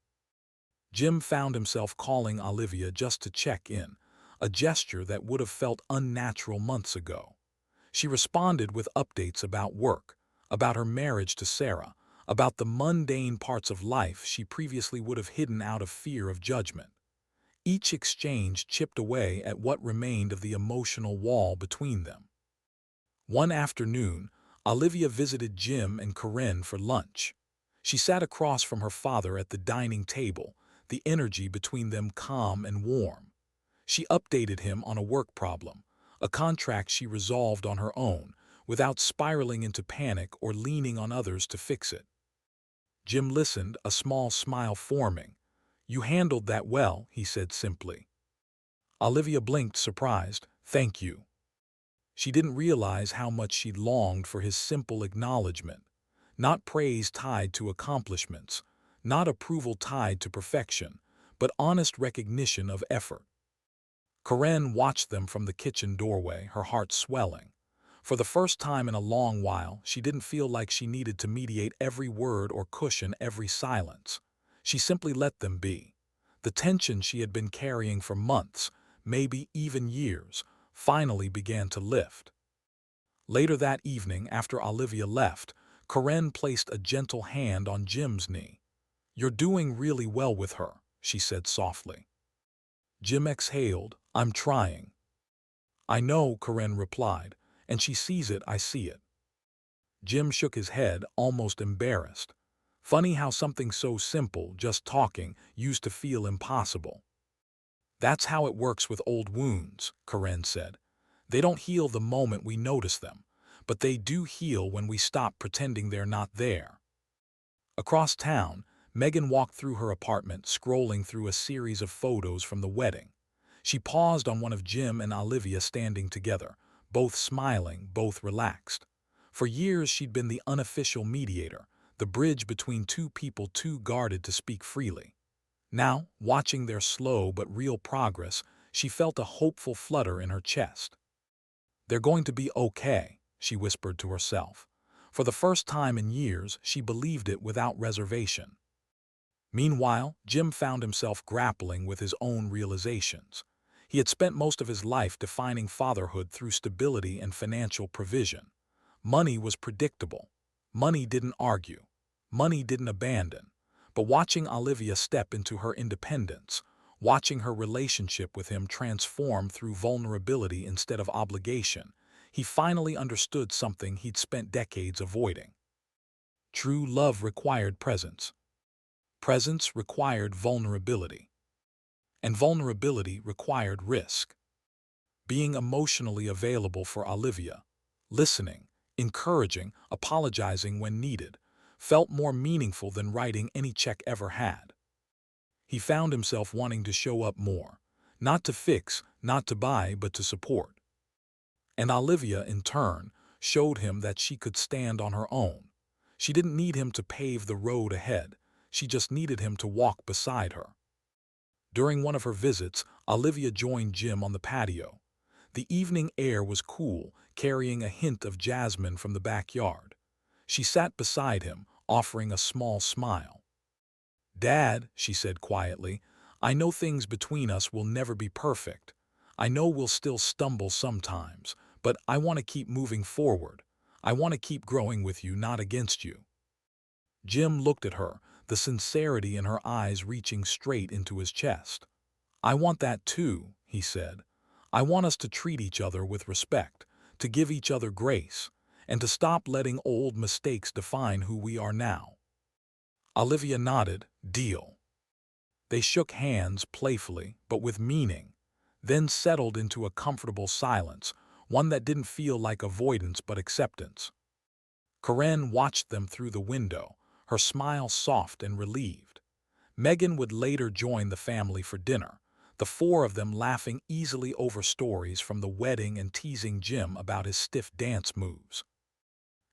Jim found himself calling Olivia just to check in, a gesture that would have felt unnatural months ago. She responded with updates about work, about her marriage to Sarah, about the mundane parts of life she previously would have hidden out of fear of judgment. Each exchange chipped away at what remained of the emotional wall between them. One afternoon, Olivia visited Jim and Corinne for lunch. She sat across from her father at the dining table, the energy between them calm and warm. She updated him on a work problem, a contract she resolved on her own, without spiraling into panic or leaning on others to fix it. Jim listened, a small smile forming. "You handled that well," he said simply. Olivia blinked, surprised. "Thank you." She didn't realize how much she'd longed for his simple acknowledgement. Not praise tied to accomplishments, not approval tied to perfection, but honest recognition of effort. Corinne watched them from the kitchen doorway, her heart swelling. For the first time in a long while, she didn't feel like she needed to mediate every word or cushion every silence. She simply let them be. The tension she had been carrying for months, maybe even years, finally began to lift. Later that evening, after Olivia left, Karen placed a gentle hand on Jim's knee. "You're doing really well with her," she said softly. Jim exhaled. "I'm trying." "I know," Karen replied, "and she sees it, I see it." Jim shook his head, almost embarrassed. Funny how something so simple, just talking, used to feel impossible. "That's how it works with old wounds," Karen said. "They don't heal the moment we notice them, but they do heal when we stop pretending they're not there." Across town, Megan walked through her apartment, scrolling through a series of photos from the wedding. She paused on one of Jim and Olivia standing together, both smiling, both relaxed. For years she'd been the unofficial mediator, the bridge between two people too guarded to speak freely. Now, watching their slow but real progress, she felt a hopeful flutter in her chest. "They're going to be okay," she whispered to herself. For the first time in years, she believed it without reservation. Meanwhile, Jim found himself grappling with his own realizations. He had spent most of his life defining fatherhood through stability and financial provision. Money was predictable. Money didn't argue. Money didn't abandon. But watching Olivia step into her independence, watching her relationship with him transform through vulnerability instead of obligation, he finally understood something he'd spent decades avoiding. True love required presence. Presence required vulnerability. And vulnerability required risk. Being emotionally available for Olivia, listening, encouraging, apologizing when needed, felt more meaningful than writing any check ever had. He found himself wanting to show up more, not to fix, not to buy, but to support. And Olivia, in turn, showed him that she could stand on her own. She didn't need him to pave the road ahead. She just needed him to walk beside her. During one of her visits, Olivia joined Jim on the patio. The evening air was cool, carrying a hint of jasmine from the backyard. She sat beside him, offering a small smile. "Dad," she said quietly, "I know things between us will never be perfect. I know we'll still stumble sometimes, but I want to keep moving forward. I want to keep growing with you, not against you." Jim looked at her, the sincerity in her eyes reaching straight into his chest. "I want that too," he said. "I want us to treat each other with respect, to give each other grace, and to stop letting old mistakes define who we are now." Olivia nodded. "Deal." They shook hands playfully, but with meaning, then settled into a comfortable silence, one that didn't feel like avoidance but acceptance. Karen watched them through the window, her smile soft and relieved. Megan would later join the family for dinner, the four of them laughing easily over stories from the wedding and teasing Jim about his stiff dance moves.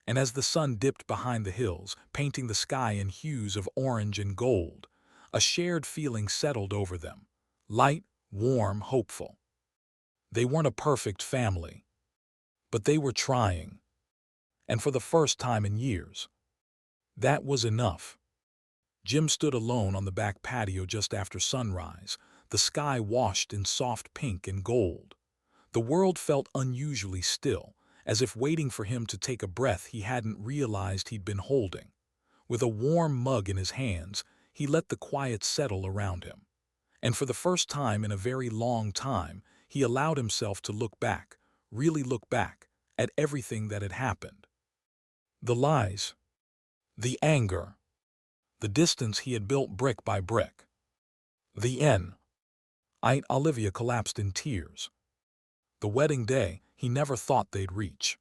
And as the sun dipped behind the hills, painting the sky in hues of orange and gold, a shared feeling settled over them. Light, warm, hopeful. They weren't a perfect family, but they were trying. And for the first time in years, that was enough. Jim stood alone on the back patio just after sunrise, the sky washed in soft pink and gold. The world felt unusually still, as if waiting for him to take a breath he hadn't realized he'd been holding. With a warm mug in his hands, he let the quiet settle around him. And for the first time in a very long time, he allowed himself to look back, really look back, at everything that had happened. The lies, the anger, the distance he had built brick by brick. The end. Olivia collapsed in tears. The wedding day he never thought they'd reach.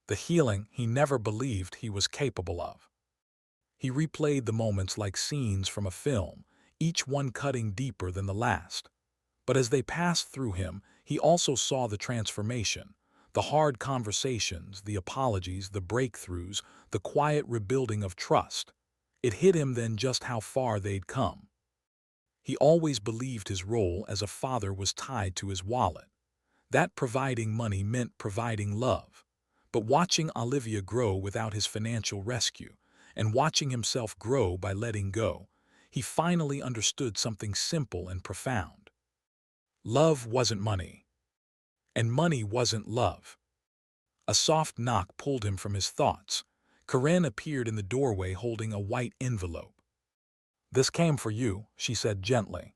The healing he never believed he was capable of. He replayed the moments like scenes from a film, each one cutting deeper than the last. But as they passed through him, he also saw the transformation, the hard conversations, the apologies, the breakthroughs, the quiet rebuilding of trust. It hit him then just how far they'd come. He always believed his role as a father was tied to his wallet. That providing money meant providing love. But watching Olivia grow without his financial rescue, and watching himself grow by letting go, he finally understood something simple and profound. Love wasn't money. And money wasn't love. A soft knock pulled him from his thoughts. Corinne appeared in the doorway holding a white envelope. "This came for you," she said gently.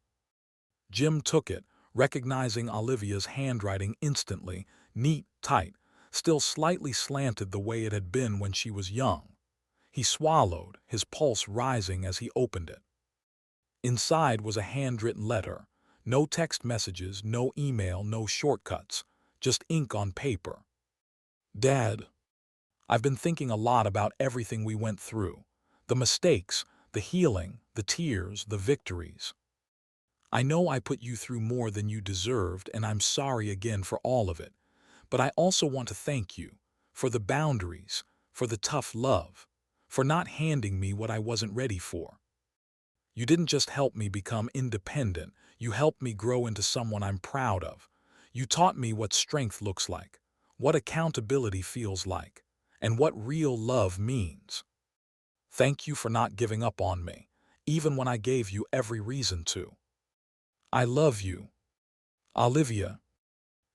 Jim took it, recognizing Olivia's handwriting instantly, neat, tight, still slightly slanted the way it had been when she was young. He swallowed, his pulse rising as he opened it. Inside was a handwritten letter. No text messages, no email, no shortcuts. Just ink on paper. "Dad, I've been thinking a lot about everything we went through. The mistakes, the healing, the tears, the victories. I know I put you through more than you deserved, and I'm sorry again for all of it. But I also want to thank you for the boundaries, for the tough love, for not handing me what I wasn't ready for. You didn't just help me become independent, you helped me grow into someone I'm proud of. You taught me what strength looks like, what accountability feels like, and what real love means. Thank you for not giving up on me, even when I gave you every reason to. I love you, Olivia."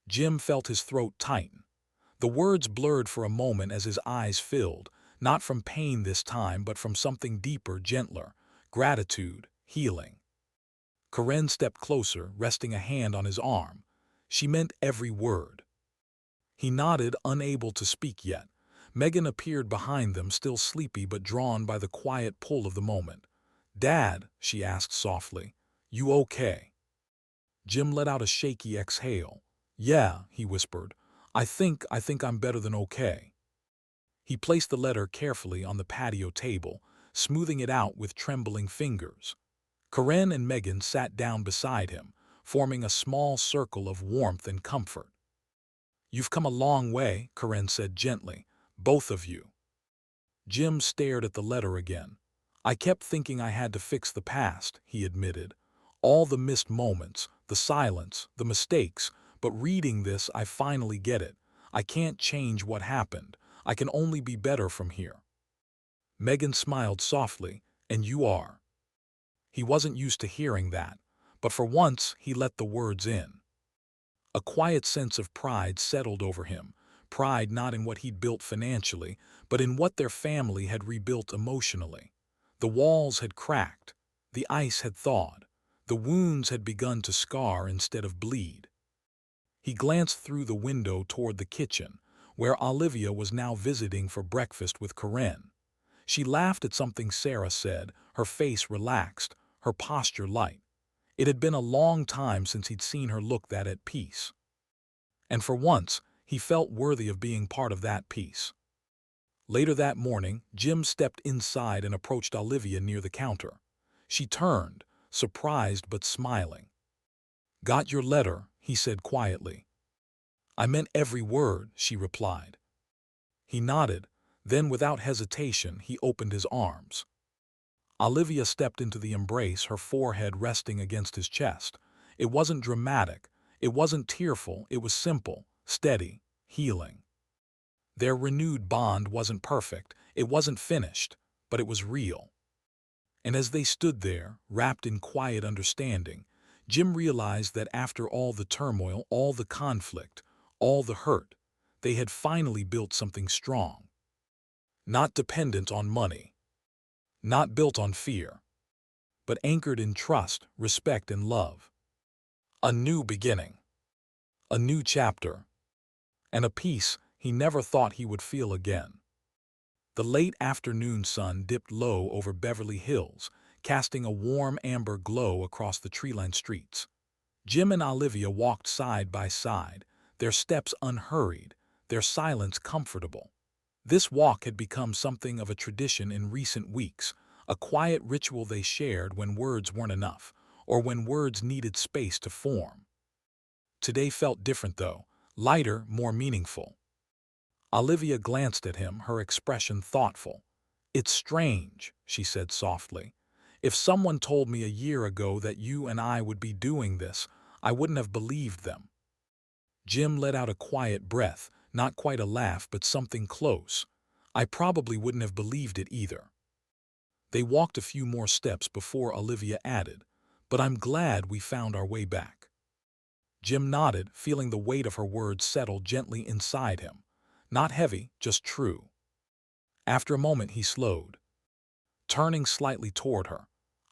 Jim felt his throat tighten. The words blurred for a moment as his eyes filled, not from pain this time, but from something deeper, gentler, gratitude, healing. Corinne stepped closer, resting a hand on his arm. She meant every word. He nodded, unable to speak yet. Megan appeared behind them, still sleepy but drawn by the quiet pull of the moment. "Dad," she asked softly, "you okay?" Jim let out a shaky exhale. "Yeah," he whispered. I think I'm better than okay." He placed the letter carefully on the patio table, smoothing it out with trembling fingers. Corinne and Megan sat down beside him, forming a small circle of warmth and comfort. "You've come a long way," Corinne said gently. "Both of you." Jim stared at the letter again. "I kept thinking I had to fix the past," he admitted. "All the missed moments, the silence, the mistakes, but reading this I finally get it. I can't change what happened. I can only be better from here." Megan smiled softly. "And you are." He wasn't used to hearing that, but for once he let the words in. A quiet sense of pride settled over him, pride not in what he'd built financially, but in what their family had rebuilt emotionally. The walls had cracked, the ice had thawed, the wounds had begun to scar instead of bleed. He glanced through the window toward the kitchen, where Olivia was now visiting for breakfast with Corinne. She laughed at something Sarah said, her face relaxed, her posture light. It had been a long time since he'd seen her look that at peace. And for once, he felt worthy of being part of that peace. Later that morning, Jim stepped inside and approached Olivia near the counter. She turned, surprised but smiling. "Got your letter," he said quietly. "I meant every word," she replied. He nodded, then without hesitation he opened his arms. Olivia stepped into the embrace, her forehead resting against his chest. It wasn't dramatic, it wasn't tearful, it was simple, steady, healing. Their renewed bond wasn't perfect, it wasn't finished, but it was real. And as they stood there, wrapped in quiet understanding, Jim realized that after all the turmoil, all the conflict, all the hurt, they had finally built something strong. Not dependent on money, not built on fear, but anchored in trust, respect, and love. A new beginning, a new chapter, and a peace he never thought he would feel again. The late afternoon sun dipped low over Beverly Hills, casting a warm amber glow across the tree-lined streets. Jim and Olivia walked side by side, their steps unhurried, their silence comfortable. This walk had become something of a tradition in recent weeks, a quiet ritual they shared when words weren't enough, or when words needed space to form. Today felt different though, lighter, more meaningful. Olivia glanced at him, her expression thoughtful. "It's strange," she said softly. "If someone told me a year ago that you and I would be doing this, I wouldn't have believed them." Jim let out a quiet breath, not quite a laugh, but something close. "I probably wouldn't have believed it either." They walked a few more steps before Olivia added, "But I'm glad we found our way back." Jim nodded, feeling the weight of her words settle gently inside him. Not heavy, just true. After a moment he slowed, turning slightly toward her.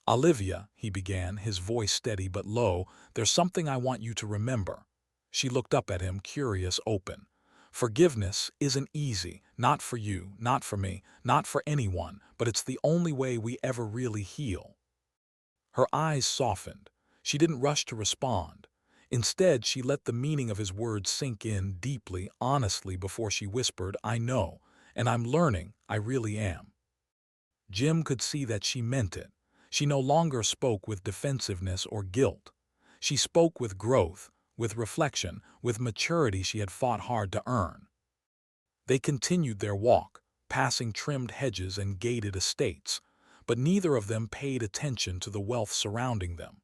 "Olivia," he began, his voice steady but low, "there's something I want you to remember." She looked up at him, curious, open. "Forgiveness isn't easy, not for you, not for me, not for anyone, but it's the only way we ever really heal." Her eyes softened. She didn't rush to respond. Instead, she let the meaning of his words sink in deeply, honestly, before she whispered, "I know, and I'm learning, I really am." Jim could see that she meant it. She no longer spoke with defensiveness or guilt. She spoke with growth, with reflection, with maturity she had fought hard to earn. They continued their walk, passing trimmed hedges and gated estates, but neither of them paid attention to the wealth surrounding them.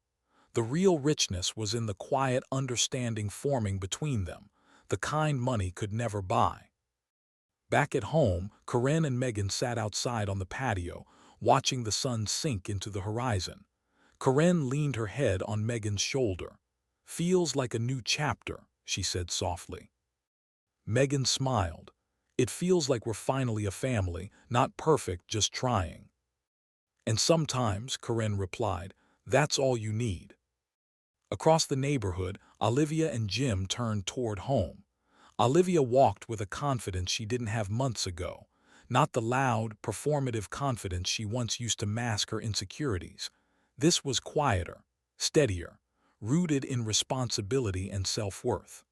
The real richness was in the quiet understanding forming between them, the kind money could never buy. Back at home, Corinne and Megan sat outside on the patio, watching the sun sink into the horizon. Corinne leaned her head on Megan's shoulder. "Feels like a new chapter," she said softly. Megan smiled. "It feels like we're finally a family, not perfect, just trying." "And sometimes," Corinne replied, "that's all you need." Across the neighborhood, Olivia and Jim turned toward home. Olivia walked with a confidence she didn't have months ago, not the loud, performative confidence she once used to mask her insecurities. This was quieter, steadier, rooted in responsibility and self-worth.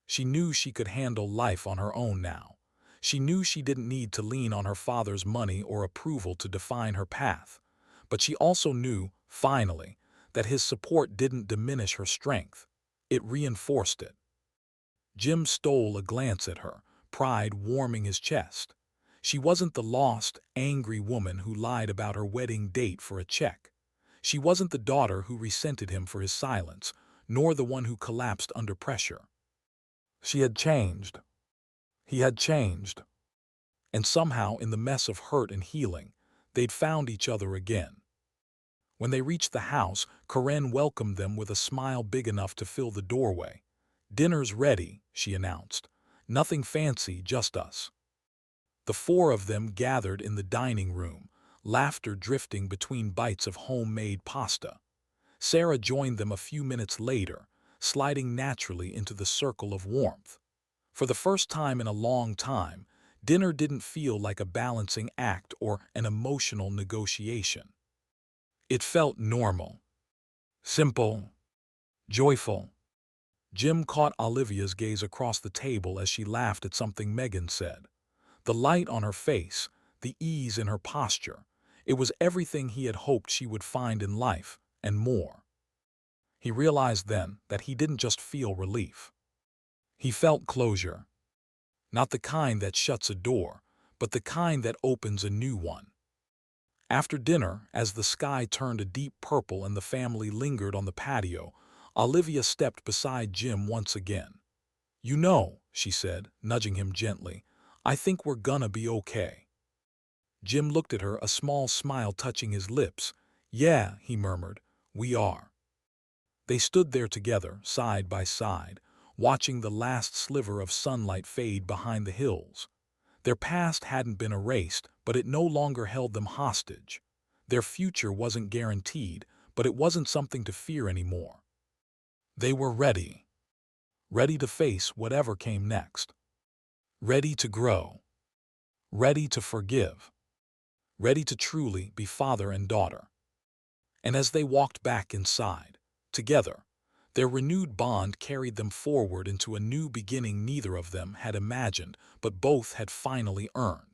She knew she could handle life on her own now. She knew she didn't need to lean on her father's money or approval to define her path. But she also knew, finally, that his support didn't diminish her strength. It reinforced it. Jim stole a glance at her, pride warming his chest. She wasn't the lost, angry woman who lied about her wedding date for a check. She wasn't the daughter who resented him for his silence, nor the one who collapsed under pressure. She had changed. He had changed. And somehow, in the mess of hurt and healing, they'd found each other again. When they reached the house, Corinne welcomed them with a smile big enough to fill the doorway. "Dinner's ready," she announced. "Nothing fancy, just us." The four of them gathered in the dining room, laughter drifting between bites of homemade pasta. Sarah joined them a few minutes later, sliding naturally into the circle of warmth. For the first time in a long time, dinner didn't feel like a balancing act or an emotional negotiation. It felt normal, simple, joyful. Jim caught Olivia's gaze across the table as she laughed at something Megan said. The light on her face, the ease in her posture, it was everything he had hoped she would find in life, and more. He realized then that he didn't just feel relief. He felt closure. Not the kind that shuts a door, but the kind that opens a new one. After dinner, as the sky turned a deep purple and the family lingered on the patio, Olivia stepped beside Jim once again. "You know," she said, nudging him gently, "I think we're gonna be okay." Jim looked at her, a small smile touching his lips. "Yeah," he murmured, "we are." They stood there together, side by side, watching the last sliver of sunlight fade behind the hills. Their past hadn't been erased, but it no longer held them hostage. Their future wasn't guaranteed, but it wasn't something to fear anymore. They were ready. Ready to face whatever came next. Ready to grow. Ready to forgive. Ready to truly be father and daughter. And as they walked back inside, together, their renewed bond carried them forward into a new beginning neither of them had imagined, but both had finally earned.